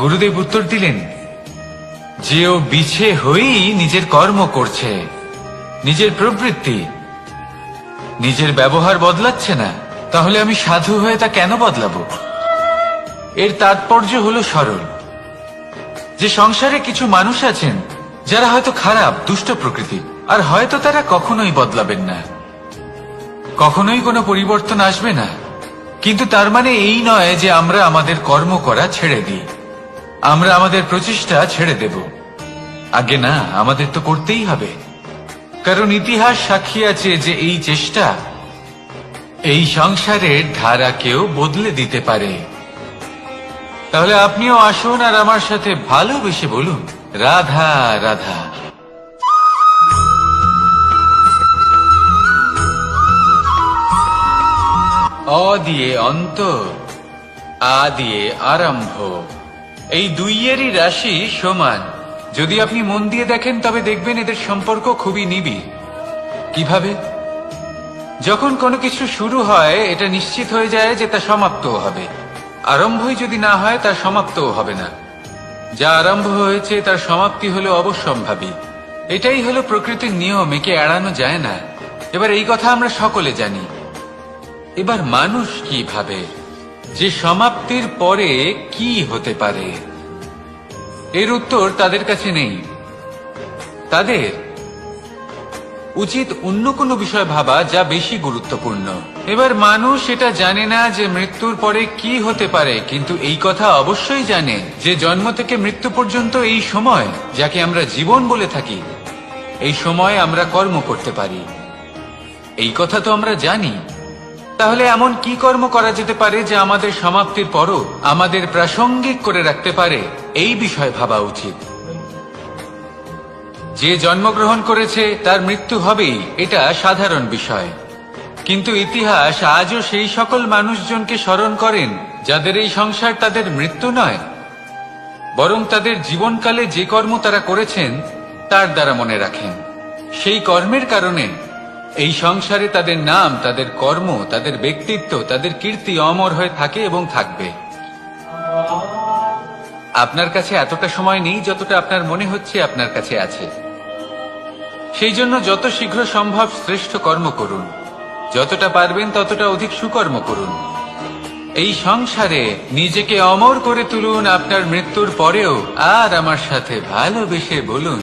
[SPEAKER 1] গুরুদেব উত্তর দিলেন যে ও বিছে হয়েই নিজের কর্ম করছে, নিজের প্রবৃত্তি, নিজের ব্যবহার বদলাচ্ছে না। তাহলে আমি সাধু হয়ে তা কেন বদলাবো? এর তাৎপর্য হলো সরল, যে সংসারে কিছু মানুষ আছেন যারা হয়তো খারাপ, দুষ্ট প্রকৃতির, আর হয়তো তারা কখনোই বদলাবেন না, কখনোই কোনো পরিবর্তন আসবে না। কিন্তু তার মানে এই নয় যে আমরা আমাদের কর্ম করা ছেড়ে দিই, আমরা আমাদের প্রচেষ্টা ছেড়ে দেব। আগে না, আমাদের তো করতেই হবে, কারণ ইতিহাস সাক্ষী আছে যে এই চেষ্টা এই সংসারের ধারাকেও বদলে দিতে পারে। তাহলে আপনিও আসুন আর আমার সাথে ভালোবেসে বলুন, রাধা রাধা। অ দিয়ে অন্ত, আ দিয়ে আরম্ভ, এই দুইয়েরই রাশি সমান। যদি আপনি মন দিয়ে দেখেন তবে দেখবেন এদের সম্পর্ক খুবই নিবিড়। কিভাবে? যখন কোনো কিছু শুরু হয় এটা নিশ্চিত হয়ে যায় যে তা সমাপ্তও হবে। আরম্ভই যদি না হয় তার সমাপ্তও হবে না। যা আরম্ভ হয়েছে তার সমাপ্তি হলো অবশ্যম্ভাবী। এটাই হলো প্রকৃতির নিয়ম, একে এড়ানো যায় না। এবার এই কথা আমরা সকলে জানি। এবার মানুষ কি ভাবে যে সমাপ্তির পরে কি হতে পারে, এর উত্তর তাদের কাছে নেই। তাদের উচিত অন্য কোনো বিষয় ভাবা যা বেশি গুরুত্বপূর্ণ। এবার মানুষ এটা জানে না যে মৃত্যুর পরে কি হতে পারে, কিন্তু এই কথা অবশ্যই জানে যে জন্ম থেকে মৃত্যু পর্যন্ত এই সময়, যাকে আমরা জীবন বলে থাকি, এই সময় আমরা কর্ম করতে পারি। এই কথা তো আমরা জানি। তাহলে এমন কি কর্ম করা যেতে পারে যা আমাদের সমাপ্তির পরও আমাদের প্রাসঙ্গিক করে রাখতে পারে, এই বিষয়ে ভাবা উচিত। যে জন্মগ্রহণ করেছে তার মৃত্যু হবেই, এটা সাধারণ বিষয়। কিন্তু ইতিহাস আজও সেই সকল মানুষজনকে স্মরণ করেন যাদের এই সংসার তাদের মৃত্যু নয়, বরং তাদের জীবনকালে যে কর্ম তারা করেছেন তার দ্বারা মনে রাখেন। সেই কর্মের কারণে এই সংসারে তাদের নাম, তাদের কর্ম, তাদের ব্যক্তিত্ব, তাদের কীর্তি অমর হয়ে থাকে এবং থাকবে। আপনার কাছে এতটা সময় নেই যতটা আপনার মনে হচ্ছে আপনার কাছে আছে। সেই জন্য যত শীঘ্র সম্ভব শ্রেষ্ঠ কর্ম করুন, যতটা পারবেন ততটা অধিক সুকর্ম করুন। এই সংসারে নিজেকে অমর করে তুলুন আপনার মৃত্যুর পরেও। আর আমার সাথে ভালোবেসে বলুন,